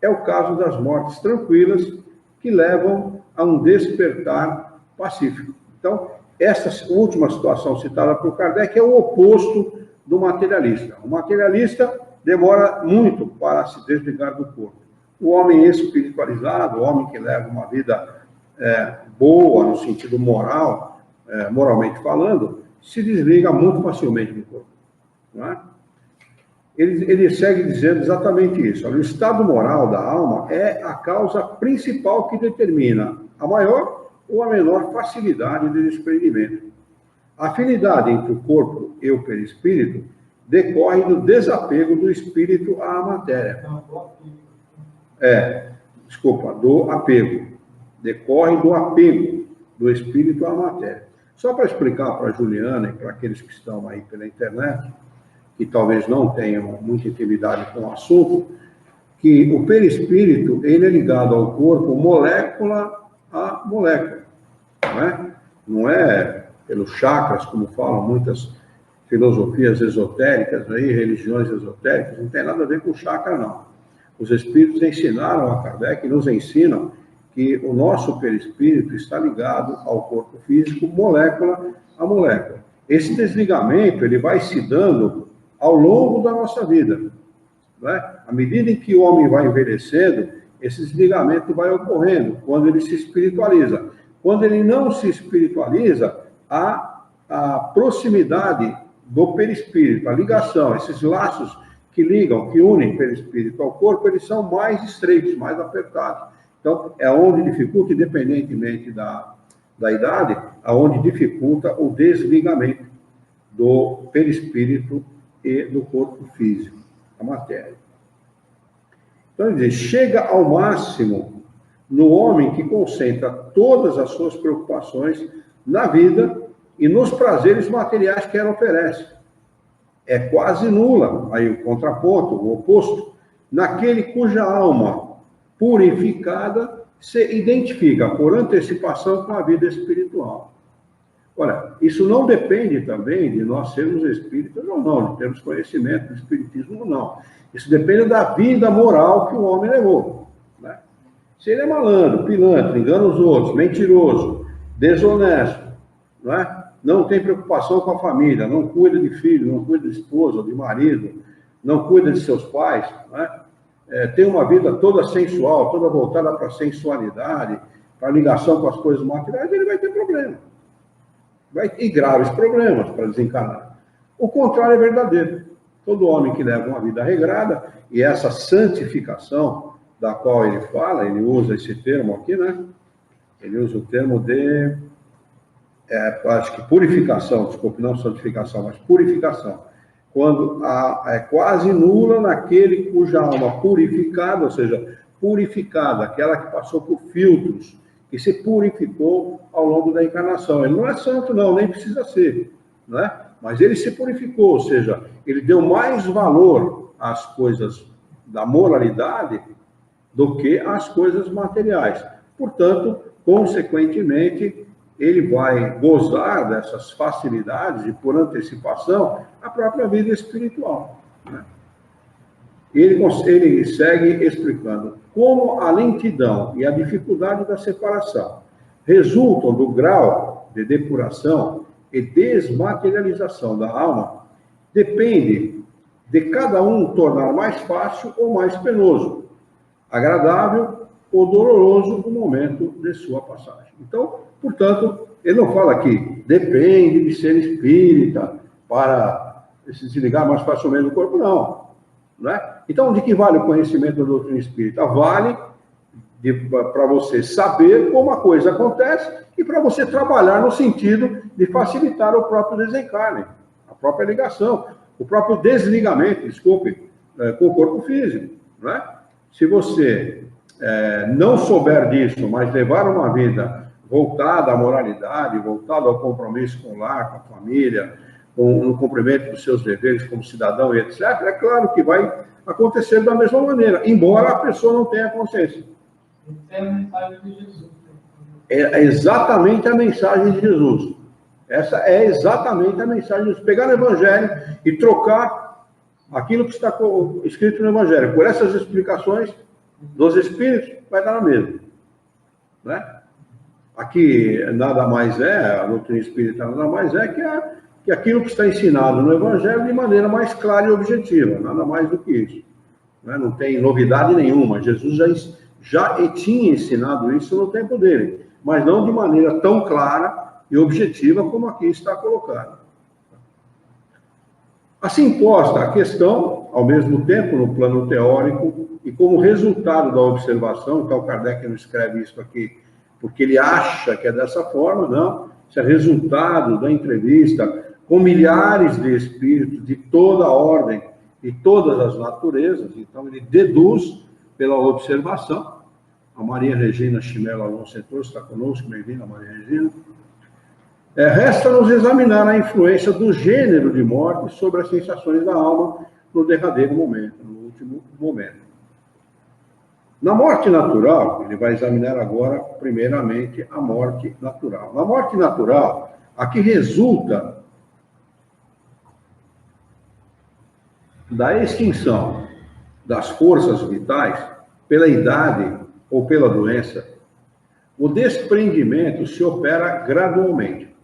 Speaker 1: É o caso das mortes tranquilas que levam a um despertar pacífico. Então, essa última situação citada por Kardec é o oposto do materialista. O materialista demora muito para se desligar do corpo. O homem espiritualizado, o homem que leva uma vida boa, no sentido moral, moralmente falando, se desliga muito facilmente do corpo. Não é? Ele segue dizendo exatamente isso. O estado moral da alma é a causa principal que determina a maior ou a menor facilidade de desprendimento. A afinidade entre o corpo e o perispírito decorre do desapego do espírito à matéria. Do apego. Decorre do apego do espírito à matéria. Só para explicar para a Juliana e para aqueles que estão aí pela internet, que talvez não tenham muita intimidade com o assunto, que o perispírito, ele é ligado ao corpo molécula a molécula, não é? Não é pelos chakras, como falam muitas filosofias esotéricas, aí, religiões esotéricas, não tem nada a ver com chakra, não. Os espíritos ensinaram a Kardec, nos ensinam que o nosso perispírito está ligado ao corpo físico, molécula a molécula. Esse desligamento, ele vai se dando ao longo da nossa vida, não é? À medida em que o homem vai envelhecendo, esse desligamento vai ocorrendo, quando ele se espiritualiza. Quando ele não se espiritualiza, há a proximidade do perispírito, a ligação, esses laços que ligam, que unem o perispírito ao corpo, eles são mais estreitos, mais apertados. Então, é onde dificulta, independentemente da idade, aonde dificulta o desligamento do perispírito e do corpo físico, a matéria. Então, ele diz, chega ao máximo no homem que concentra todas as suas preocupações na vida e nos prazeres materiais que ela oferece. É quase nula, aí o contraponto, o oposto, naquele cuja alma purificada se identifica por antecipação com a vida espiritual. Olha, isso não depende também de nós sermos espíritas ou não, de termos conhecimento do espiritismo ou não. Isso depende da vida moral que o homem levou, né? Se ele é malandro, pilantra, engana os outros, mentiroso, desonesto, não é? Não tem preocupação com a família, não cuida de filho, não cuida de esposa ou de marido, não cuida de seus pais, não é? Tem uma vida toda sensual, toda voltada para a sensualidade, para a ligação com as coisas materiais, ele vai ter problema. Vai ter graves problemas para desencarnar. O contrário é verdadeiro. Todo homem que leva uma vida regrada, e essa santificação da qual ele fala, ele usa esse termo aqui, né? Ele usa o termo de, acho que purificação, desculpe, não santificação, mas purificação. Quando é quase nula naquele cuja alma purificada, ou seja, purificada, aquela que passou por filtros, que se purificou ao longo da encarnação. Ele não é santo, não, nem precisa ser, não é? Mas ele se purificou, ou seja, ele deu mais valor às coisas da moralidade do que às coisas materiais. Portanto, consequentemente, ele vai gozar dessas facilidades e, por antecipação, a própria vida espiritual, né? Ele segue explicando como a lentidão e a dificuldade da separação resultam do grau de depuração e desmaterialização da alma, depende de cada um tornar mais fácil ou mais penoso, agradável ou doloroso o momento de sua passagem. Então, portanto, ele não fala aqui, depende de ser espírita para se desligar mais facilmente do corpo, não. Não é? Então, de que vale o conhecimento da doutrina espírita? Vale para você saber como a coisa acontece e para você trabalhar no sentido de facilitar o próprio desencarne, a própria ligação, o próprio desligamento, desculpe, com o corpo físico. Não é? Se você não souber disso, mas levar uma vida voltada à moralidade, voltada ao compromisso com o lar, com a família, no cumprimento dos seus deveres como cidadão e etc., é claro que vai acontecer da mesma maneira, embora a pessoa não tenha consciência.
Speaker 2: É a mensagem de Jesus.
Speaker 1: É exatamente a mensagem de Jesus. Essa é exatamente a mensagem de Jesus. Pegar no Evangelho e trocar aquilo que está escrito no Evangelho por essas explicações dos Espíritos, vai dar na mesma. Né? Aqui nada mais a doutrina espírita nada mais que aquilo que está ensinado no Evangelho de maneira mais clara e objetiva, nada mais do que isso. Né? Não tem novidade nenhuma. Jesus já tinha ensinado isso no tempo dele, mas não de maneira tão clara e objetiva como aqui está colocado. Assim posta a questão, ao mesmo tempo no plano teórico, e como resultado da observação, então Kardec não escreve isso aqui porque ele acha que é dessa forma, não. Isso é resultado da entrevista com milhares de espíritos de toda a ordem e todas as naturezas. Então ele deduz pela observação. A Maria Regina Chimelo Alonso entrou, está conosco, bem-vinda, Maria Regina. Resta-nos examinar a influência do gênero de morte sobre as sensações da alma no derradeiro momento, no último momento. Na morte natural, ele vai examinar agora, primeiramente, a morte natural. Na morte natural, a que resulta da extinção das forças vitais pela idade ou pela doença, o desprendimento se opera gradualmente.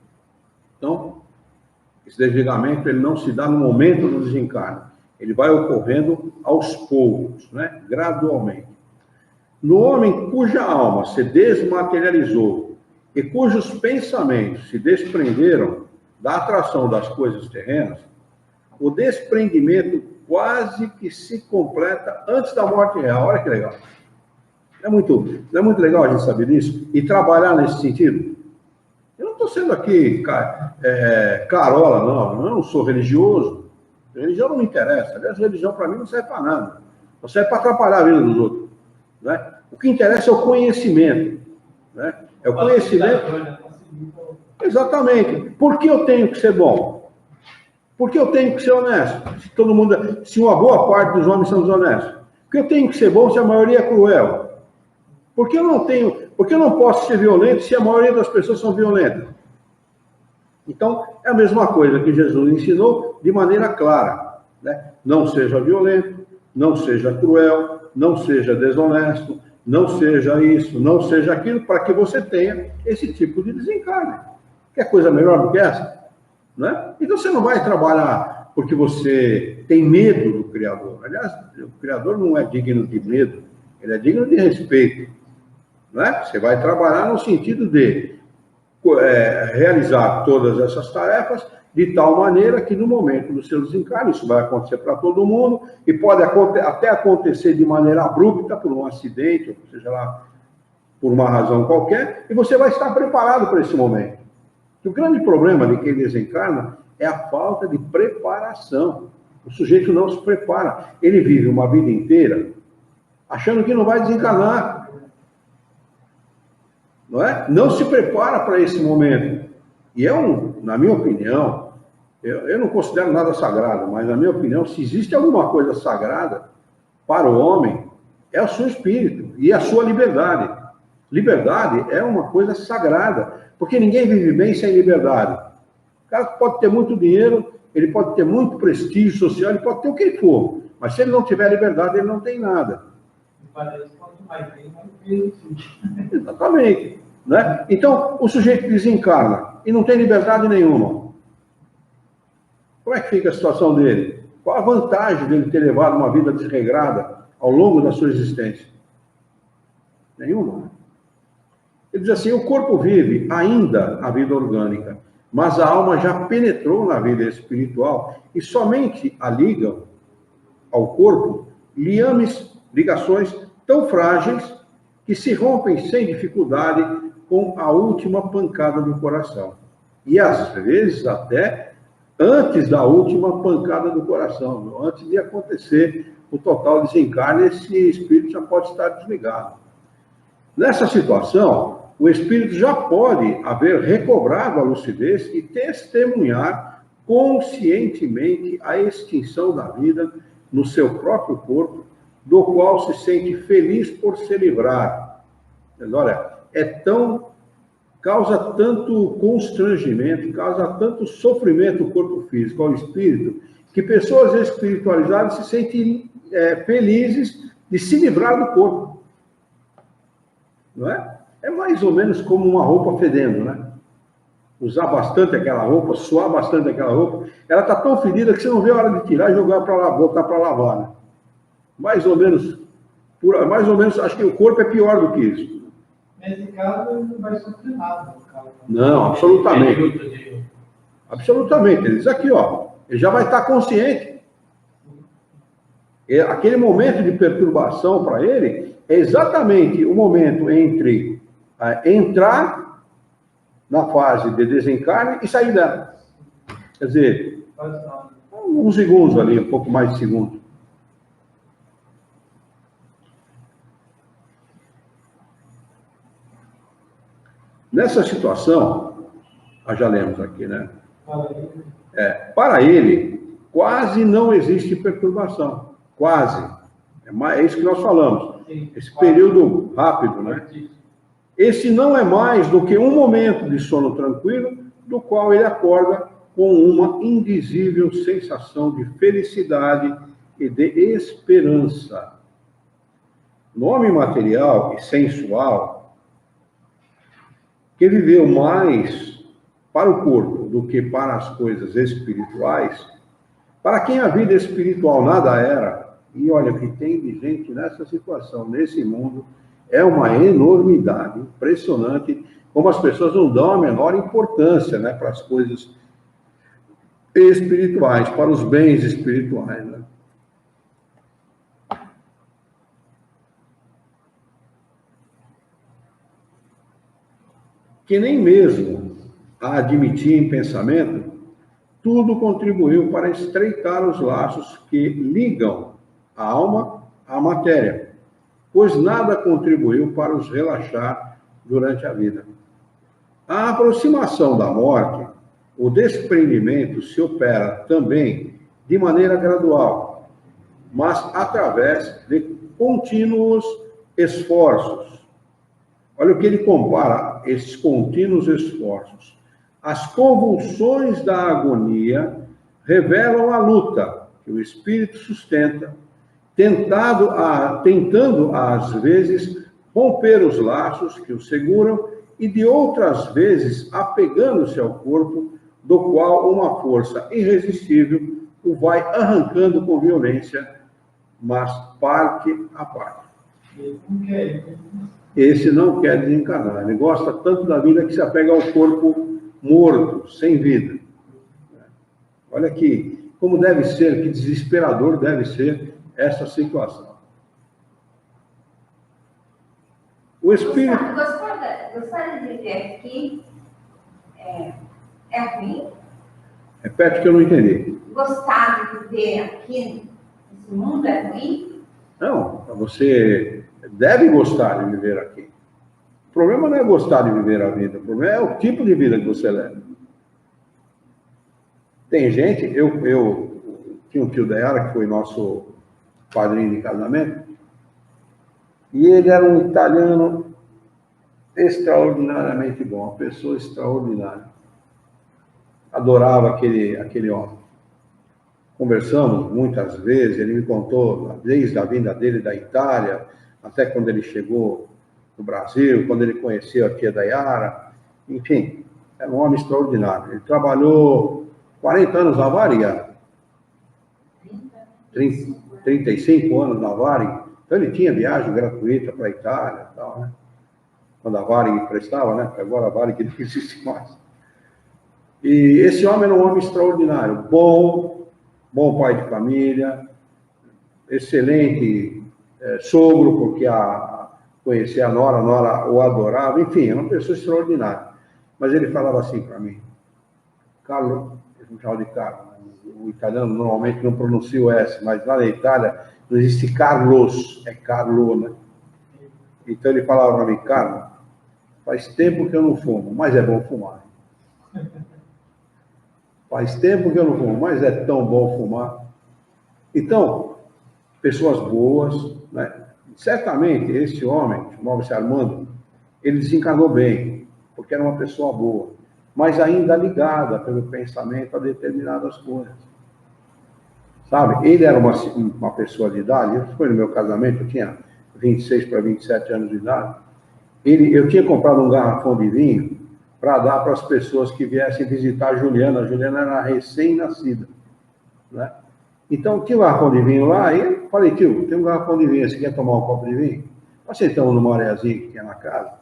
Speaker 1: Então, esse desligamento ele não se dá no momento do desencarne, ele vai ocorrendo aos poucos, né? Gradualmente. No homem cuja alma se desmaterializou e cujos pensamentos se desprenderam da atração das coisas terrenas, o desprendimento quase que se completa antes da morte real. Olha que legal. Não é muito legal a gente saber disso e trabalhar nesse sentido? Eu não estou sendo aqui carola, não. Eu não sou religioso. Religião não me interessa. Aliás, religião para mim não serve para nada. Não serve para atrapalhar a vida dos outros. Né? O que interessa é o conhecimento. Né? É o conhecimento. Exatamente. Por que eu tenho que ser bom? Por que eu tenho que ser honesto? Se uma boa parte dos homens são desonestos. Por que eu tenho que ser bom se a maioria é cruel? Por que eu não posso ser violento se a maioria das pessoas são violentas? Então, é a mesma coisa que Jesus ensinou de maneira clara. Né? Não seja violento, não seja cruel, não seja desonesto, não seja isso, não seja aquilo, para que você tenha esse tipo de desencarne. Quer coisa melhor do que essa? Né? Então, você não vai trabalhar porque você tem medo do Criador. Aliás, o Criador não é digno de medo, ele é digno de respeito. Né? Você vai trabalhar no sentido de realizar todas essas tarefas de tal maneira que no momento do seu desencarne, isso vai acontecer para todo mundo, e pode até acontecer de maneira abrupta, por um acidente, ou seja lá, por uma razão qualquer, e você vai estar preparado para esse momento. O grande problema de quem desencarna é a falta de preparação. O sujeito não se prepara. Ele vive uma vida inteira achando que não vai desencarnar. Não é? Não se prepara para esse momento. E na minha opinião, eu não considero nada sagrado, mas na minha opinião, se existe alguma coisa sagrada para o homem, é o seu espírito e a sua liberdade. Liberdade é uma coisa sagrada, porque ninguém vive bem sem liberdade. O cara pode ter muito dinheiro, ele pode ter muito prestígio social, ele pode ter o que for, mas se ele não tiver liberdade, ele não tem nada. Exatamente. Né? Então, o sujeito desencarna e não tem liberdade nenhuma. Como é que fica a situação dele? Qual a vantagem dele ter levado uma vida desregrada ao longo da sua existência? Nenhuma. Ele diz assim, o corpo vive ainda a vida orgânica, mas a alma já penetrou na vida espiritual e somente a ligam ao corpo ligações tão frágeis que se rompem sem dificuldade com a última pancada do coração. E às vezes até antes da última pancada do coração, antes de acontecer o total desencarne, esse espírito já pode estar desligado. Nessa situação, o espírito já pode haver recobrado a lucidez e testemunhar conscientemente a extinção da vida no seu próprio corpo, do qual se sente feliz por se livrar. Mas, olha, causa tanto constrangimento, causa tanto sofrimento o corpo físico ao espírito, que pessoas espiritualizadas se sentem felizes de se livrar do corpo. Não é? É mais ou menos como uma roupa fedendo, né? Usar bastante aquela roupa, suar bastante aquela roupa, ela está tão fedida que você não vê a hora de tirar e jogar para lá, botar para lavar, né? Mais ou menos, acho que o corpo é pior do que isso.
Speaker 2: Nesse caso, ele não vai sofrer nada.
Speaker 1: Não, absolutamente. Absolutamente. Ele diz aqui, ó, ele já vai estar consciente. Aquele momento de perturbação para ele é exatamente o momento entre entrar na fase de desencarne e sair dela. Quer dizer, uns segundos ali, um pouco mais de segundo. Nessa situação, nós já lemos aqui, né? Para ele, quase não existe perturbação. Quase. É isso que nós falamos. Esse período rápido, né? Esse não é mais do que um momento de sono tranquilo, do qual ele acorda com uma indizível sensação de felicidade e de esperança. No homem material e sensual, que viveu mais para o corpo do que para as coisas espirituais, para quem a vida espiritual nada era, e olha que tem de gente nessa situação, nesse mundo, é uma enormidade, impressionante, como as pessoas não dão a menor importância, né, para as coisas espirituais, para os bens espirituais, né? Que nem mesmo a admitir em pensamento, tudo contribuiu para estreitar os laços que ligam a alma à matéria, pois nada contribuiu para os relaxar durante a vida. A aproximação da morte, o desprendimento se opera também de maneira gradual, mas através de contínuos esforços. Olha o que ele compara, esses contínuos esforços. As convulsões da agonia revelam a luta que o espírito sustenta, tentando às vezes romper os laços que o seguram e de outras vezes apegando-se ao corpo, do qual uma força irresistível o vai arrancando com violência, mas parte a parte. Esse não quer desencarnar, ele gosta tanto da vida que se apega ao corpo morto, sem vida. Olha aqui, como deve ser, que desesperador deve ser essa situação. O espírito...
Speaker 3: Gostaria de dizer que é ruim?
Speaker 1: Repete que eu não entendi.
Speaker 3: Gostar de viver aqui, nesse mundo, é ruim?
Speaker 1: Não, você deve gostar de viver aqui. O problema não é gostar de viver a vida, o problema é o tipo de vida que você leva. Tem gente, eu tinha um tio da Yara, que foi nosso padrinho de casamento, e ele era um italiano extraordinariamente bom, uma pessoa extraordinária. Adorava aquele homem. Conversamos muitas vezes, ele me contou, desde a vinda dele da Itália, até quando ele chegou no Brasil, quando ele conheceu a tia da Yara, enfim, era um homem extraordinário. Ele trabalhou 40 anos na Varig, 35 anos na Varig, então ele tinha viagem gratuita para a Itália e tal, né? Quando a Varig prestava, né? Porque agora a Varig não existe mais. E esse homem era um homem extraordinário, bom pai de família, excelente sogro, porque conhecia a Nora o adorava, enfim, era uma pessoa extraordinária. Mas ele falava assim para mim, Carlo, eu não chamo de Carlo, o italiano normalmente não pronuncia o S, mas lá na Itália não existe Carlos, é Carlo, né? Então ele falava para mim, Carlo, faz tempo que eu não fumo, mas é bom fumar. Faz tempo que eu não fumo, mas é tão bom fumar. Então, pessoas boas, né? Certamente esse homem, chamava-se Armando, ele desencarnou bem, porque era uma pessoa boa, mas ainda ligada pelo pensamento a determinadas coisas. Sabe? Ele era uma pessoa de idade, foi no meu casamento, eu tinha 26 para 27 anos de idade. Eu tinha comprado um garrafão de vinho para dar para as pessoas que viessem visitar a Juliana. A Juliana era recém-nascida, né? Então, tinha um garrafão de vinho lá, e eu falei, tio, tem um garrafão de vinho, você quer tomar um copo de vinho? Nós sentamos numa areazinha que tinha na casa.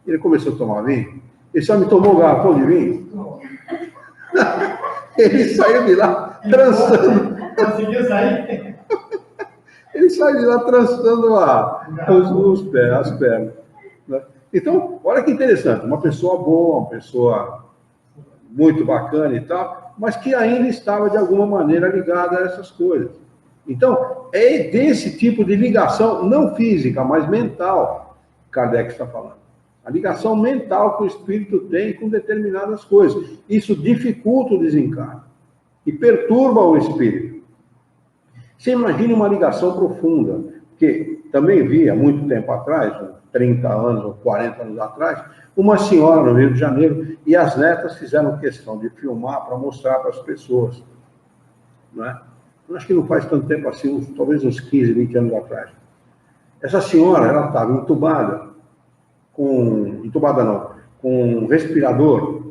Speaker 1: Ele começou a tomar vinho, ele só me tomou um garrafão de vinho. Ele saiu de lá trançando.
Speaker 2: Conseguiu sair?
Speaker 1: Ele saiu de lá trançando as pernas. Né? Então, olha que interessante, uma pessoa boa, uma pessoa muito bacana e tal, mas que ainda estava de alguma maneira ligada a essas coisas. Então, é desse tipo de ligação, não física, mas mental, Kardec está falando. A ligação mental que o espírito tem com determinadas coisas. Isso dificulta o desencarne e perturba o espírito. Você imagine uma ligação profunda, que também vi há muito tempo atrás, 30 anos ou 40 anos atrás, uma senhora no Rio de Janeiro, e as netas fizeram questão de filmar para mostrar para as pessoas, né? acho que não faz tanto tempo assim, talvez uns 15, 20 anos atrás. Essa senhora, ela estava entubada, com respirador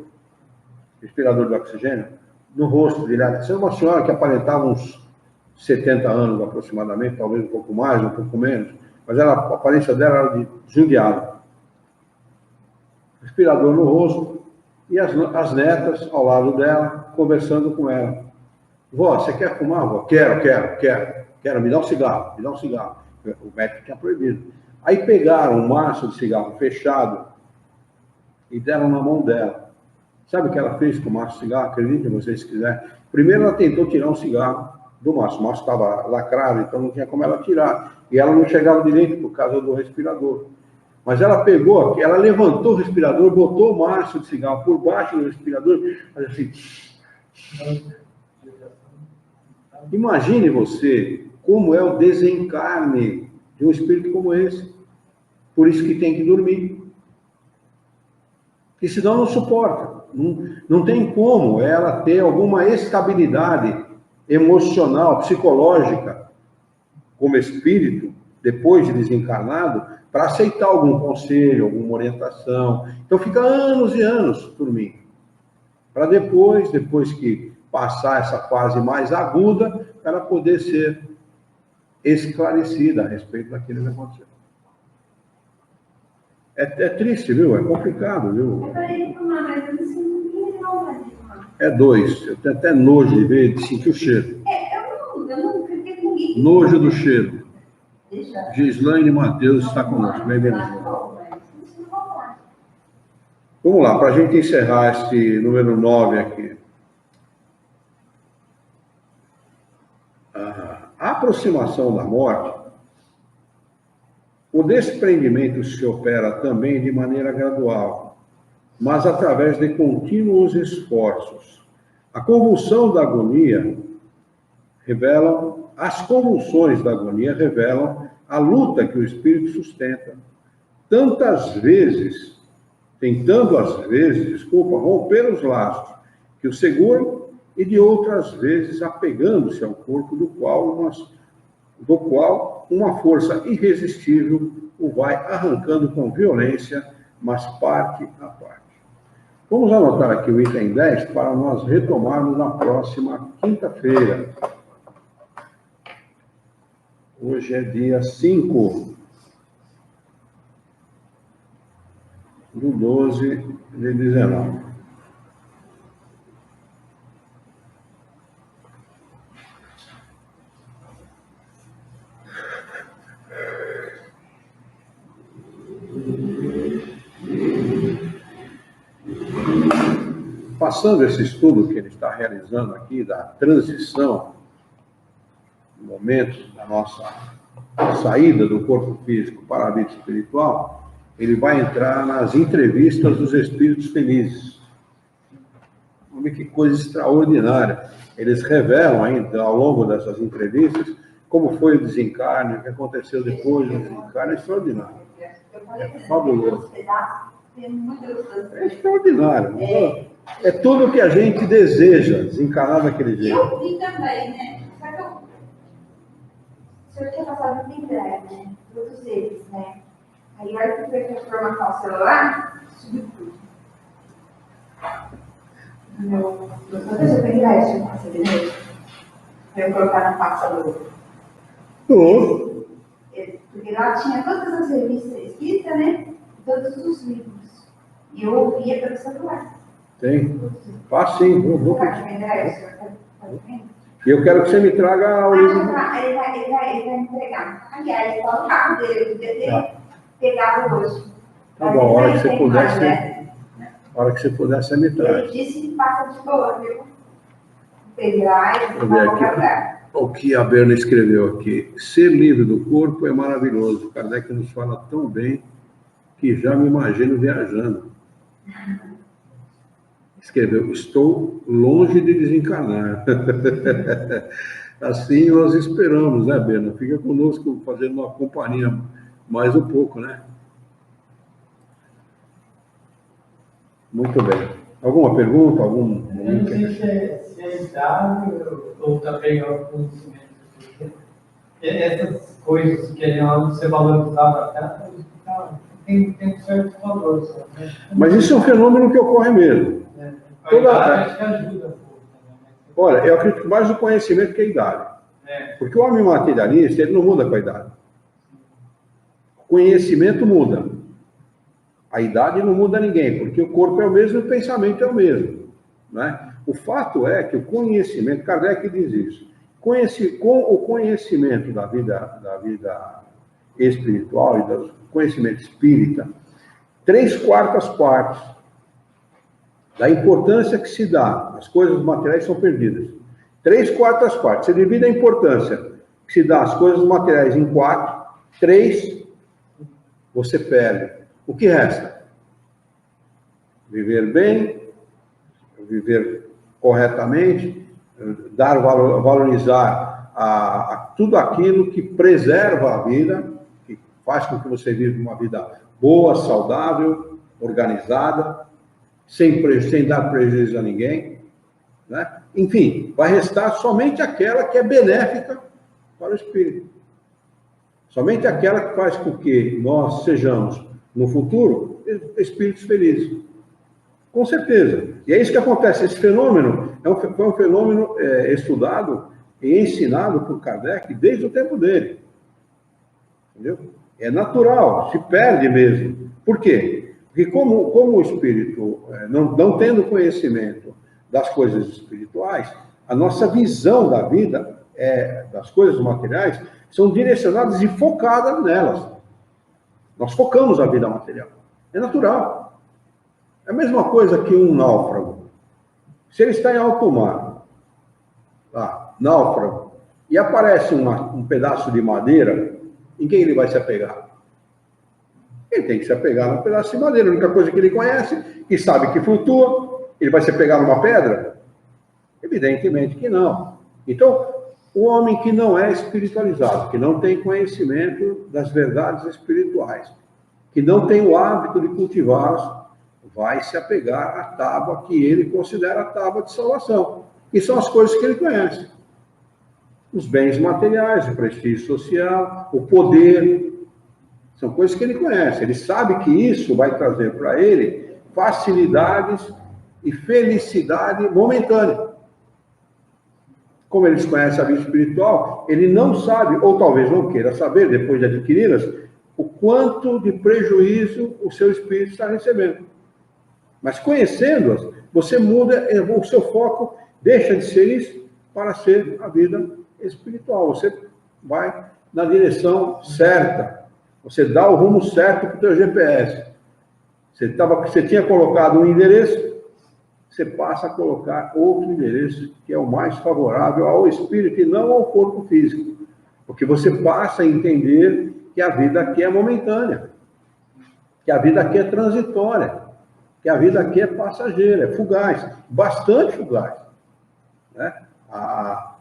Speaker 1: de oxigênio, no rosto dele. Essa é uma senhora que aparentava uns 70 anos aproximadamente, talvez um pouco mais, um pouco menos, mas a aparência dela era de judiada. Respirador no rosto, e as netas ao lado dela, conversando com ela. Vó, você quer fumar, vó? Quero, me dá um cigarro. O médico tinha proibido. Aí pegaram um maço de cigarro fechado e deram na mão dela. Sabe o que ela fez com o maço de cigarro? Acreditem vocês se quiser. Primeiro ela tentou tirar um cigarro do maço. O maço estava lacrado, então não tinha como ela tirar. E ela não chegava direito por causa do respirador. Mas ela pegou, ela levantou o respirador, botou o maço de cigarro por baixo do respirador, fazia assim. Imagine você como é o desencarne de um espírito como esse. Por isso que tem que dormir. E senão não suporta. Não tem como ela ter alguma estabilidade emocional, psicológica, como espírito, depois de desencarnado, para aceitar algum conselho, alguma orientação. Então fica anos e anos dormindo. Para depois que passar essa fase mais aguda, ela poder ser esclarecida a respeito daquilo que aconteceu. É triste, viu? É complicado, viu?
Speaker 3: Eu parei de fumar, mas eu me sinto muito legal de fumar.
Speaker 1: É dois. Eu tenho até nojo de ver, de sentir o cheiro.
Speaker 3: Eu não fiquei com ninguém.
Speaker 1: Nojo do cheiro.
Speaker 3: Deixa.
Speaker 1: Gislaine Matheus está conosco. Bem-vindo. Vamos lá, para a gente encerrar este número 9 aqui. A aproximação da morte, o desprendimento se opera também de maneira gradual, mas através de contínuos esforços. A convulsão da agonia as convulsões da agonia revelam a luta que o espírito sustenta, tentando às vezes, romper os laços que o seguram e de outras vezes apegando-se ao corpo do qual uma força irresistível o vai arrancando com violência, mas parte a parte. Vamos anotar aqui o item 10 para nós retomarmos na próxima quinta-feira. Hoje é dia 5 do 12 de 19. Passando esse estudo que ele está realizando aqui, da transição, no momento da nossa saída do corpo físico para a vida espiritual, ele vai entrar nas entrevistas dos espíritos felizes. Olha que coisa extraordinária. Eles revelam ainda, ao longo dessas entrevistas, como foi o desencarne, o que aconteceu depois do desencarne. É extraordinário. É fabuloso. É extraordinário. É tudo o que a gente deseja, desencarnar daquele jeito.
Speaker 3: Eu vi também, né? Só que o senhor tinha passado bem breve, né? Todos eles, né? Aí, a hora que eu fui transformar o celular, subiu tudo. Não deixa eu pegar isso, passa de novo. Pra eu colocar na pasta do. Porque lá tinha todas as revistas escritas, né? Todos os livros. E eu ouvia pelo celular.
Speaker 1: Tem? Faz sim, vou. E eu quero que você me traga o livro.
Speaker 3: Ele vai entregar. Aliás, só o carro dele, eu devia ter pegado hoje.
Speaker 1: Tá bom, a hora que você puder, você me traz.
Speaker 3: Ele disse que passa de boa, viu? Pegar e vai qualquer lugar.
Speaker 1: O que a Berna escreveu aqui. Ser livre do corpo é maravilhoso. Kardec nos fala tão bem que já me imagino viajando. Escreveu, estou longe de desencarnar. Assim nós esperamos, né, Berna? Fica conosco fazendo uma companhia mais um pouco, né? Muito bem. Alguma pergunta?
Speaker 2: Eu não sei se é estável. ou também ao conhecimento? Essas coisas que você valorizava até, tem certos valores. Né?
Speaker 1: Mas isso é um fenômeno que ocorre mesmo.
Speaker 2: A idade acho que ajuda um pouco também. Né?
Speaker 1: Olha, eu acredito mais no conhecimento que a idade. Porque o homem materialista, ele não muda com a idade. O conhecimento muda. A idade não muda ninguém, porque o corpo é o mesmo e o pensamento é o mesmo. Né? O fato é que o conhecimento, Kardec diz isso, com o conhecimento da vida espiritual e do conhecimento espírita, 3/4 partes da importância que se dá às coisas materiais são perdidas. 3/4 partes. Você divide a importância que se dá às coisas materiais em 4, 3 você perde. O que resta? Viver bem, viver corretamente, valorizar tudo aquilo que preserva a vida, que faz com que você viva uma vida boa, saudável, organizada, sem dar prejuízo a ninguém. Né? Enfim, vai restar somente aquela que é benéfica para o espírito. Somente aquela que faz com que nós sejamos, no futuro, espíritos felizes. Com certeza. E é isso que acontece. Esse fenômeno foi um fenômeno estudado e ensinado por Kardec desde o tempo dele. Entendeu? É natural, se perde mesmo. Por quê? Porque como o espírito, não tendo conhecimento das coisas espirituais, a nossa visão da vida, das coisas materiais, são direcionadas e focadas nelas. Nós focamos a vida material. É natural. É a mesma coisa que um náufrago. Se ele está em alto mar, náufrago, e aparece um pedaço de madeira, em quem ele vai se apegar? Ele tem que se apegar num pedaço de madeira. A única coisa que ele conhece, que sabe que flutua, ele vai se apegar numa pedra? Evidentemente que não. Então, o homem que não é espiritualizado, que não tem conhecimento das verdades espirituais, que não tem o hábito de cultivá-las, vai se apegar à tábua que ele considera a tábua de salvação, que são as coisas que ele conhece. Os bens materiais, o prestígio social, o poder, são coisas que ele conhece. Ele sabe que isso vai trazer para ele facilidades e felicidade momentânea. Como ele desconhece a vida espiritual, ele não sabe, ou talvez não queira saber, depois de adquiri-las, o quanto de prejuízo o seu espírito está recebendo. Mas conhecendo-as, você muda, o seu foco deixa de ser isso para ser a vida espiritual. Você vai na direção certa. Você dá o rumo certo para o seu GPS. Você tinha colocado um endereço, você passa a colocar outro endereço, que é o mais favorável ao espírito e não ao corpo físico. Porque você passa a entender que a vida aqui é momentânea, que a vida aqui é transitória, que a vida aqui é passageira, é fugaz, bastante fugaz. Né? A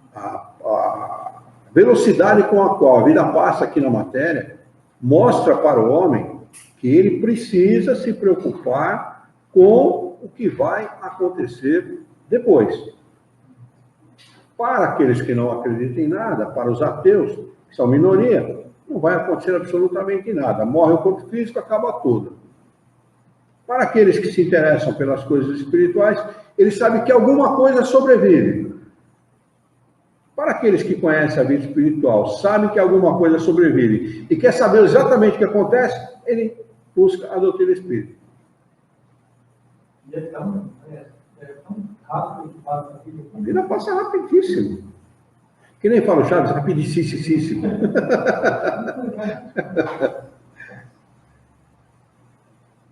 Speaker 1: velocidade com a qual a vida passa aqui na matéria mostra para o homem que ele precisa se preocupar com o que vai acontecer depois. Para aqueles que não acreditam em nada, para os ateus, que são minoria, não vai acontecer absolutamente nada. Morre o corpo físico, acaba tudo. Para aqueles que se interessam pelas coisas espirituais, eles sabem que alguma coisa sobrevive. Para aqueles que conhecem a vida espiritual, sabem que alguma coisa sobrevive e quer saber exatamente o que acontece, ele busca a doutrina espírita.
Speaker 2: É tão rápido que passa a vida.
Speaker 1: A vida passa rapidíssimo. Que nem fala o Chaves, rapidíssimo.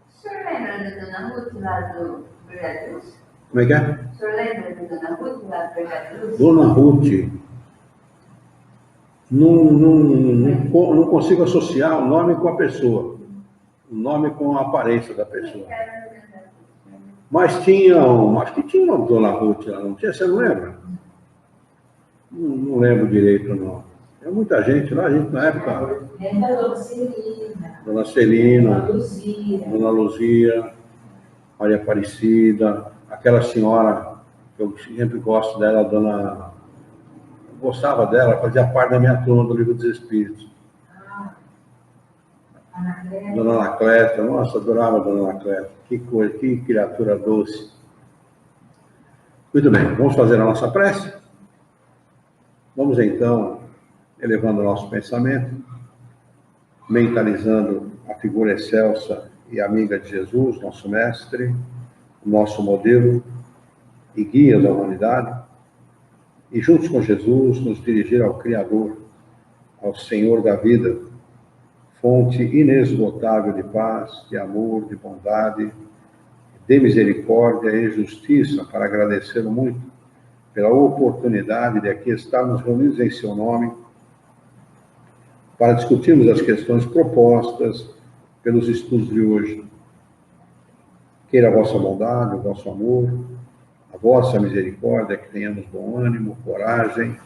Speaker 3: O senhor lembra da Dona Ruth lá do Vergaduz?
Speaker 1: Como é que é?
Speaker 3: O senhor lembra da Dona Ruth lá do Vergaduz?
Speaker 1: Dona Ruth. Não consigo associar o nome com a pessoa. O nome com a aparência da pessoa. Mas acho que tinha uma Dona Ruth lá, não tinha? Você não lembra? Não lembro direito, não. Tem muita gente lá, a gente na época.
Speaker 3: Dona Celina.
Speaker 1: Dona Celina.
Speaker 3: Dona Luzia.
Speaker 1: Dona Luzia. Maria Aparecida. Aquela senhora, que eu sempre gosto dela, gostava dela, fazia parte da minha turma do Livro dos Espíritos. Dona Anacleta, nossa, adorava a Dona Anacleta. Que coisa, que criatura doce. Muito bem, vamos fazer a nossa prece? Vamos então, elevando o nosso pensamento, mentalizando a figura excelsa e amiga de Jesus, nosso mestre, nosso modelo e guia da humanidade, e juntos com Jesus nos dirigir ao Criador, ao Senhor da vida, fonte inesgotável de paz, de amor, de bondade, de misericórdia e justiça, para agradecê-lo muito pela oportunidade de aqui estarmos reunidos em seu nome, para discutirmos as questões propostas pelos estudos de hoje. Queira a vossa bondade, o vosso amor, a vossa misericórdia, que tenhamos bom ânimo, coragem,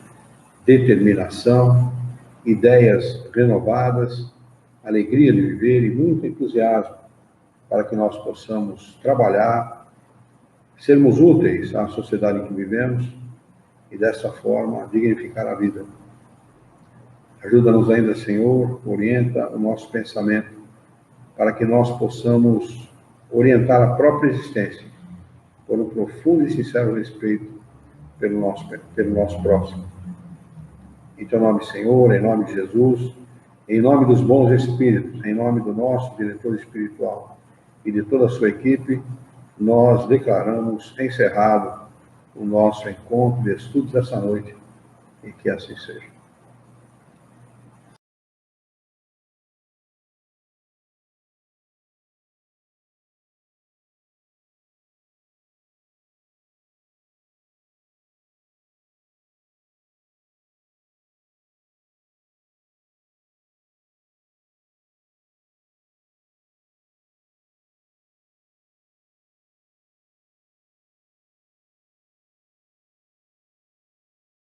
Speaker 1: determinação, ideias renovadas, alegria de viver e muito entusiasmo para que nós possamos trabalhar, sermos úteis à sociedade em que vivemos e, dessa forma, dignificar a vida. Ajuda-nos ainda, Senhor, orienta o nosso pensamento para que nós possamos orientar a própria existência por um profundo e sincero respeito pelo nosso próximo. Em teu nome, Senhor, em nome de Jesus, em nome dos bons espíritos, em nome do nosso diretor espiritual e de toda a sua equipe, nós declaramos encerrado o nosso encontro de estudos dessa noite, e que assim seja.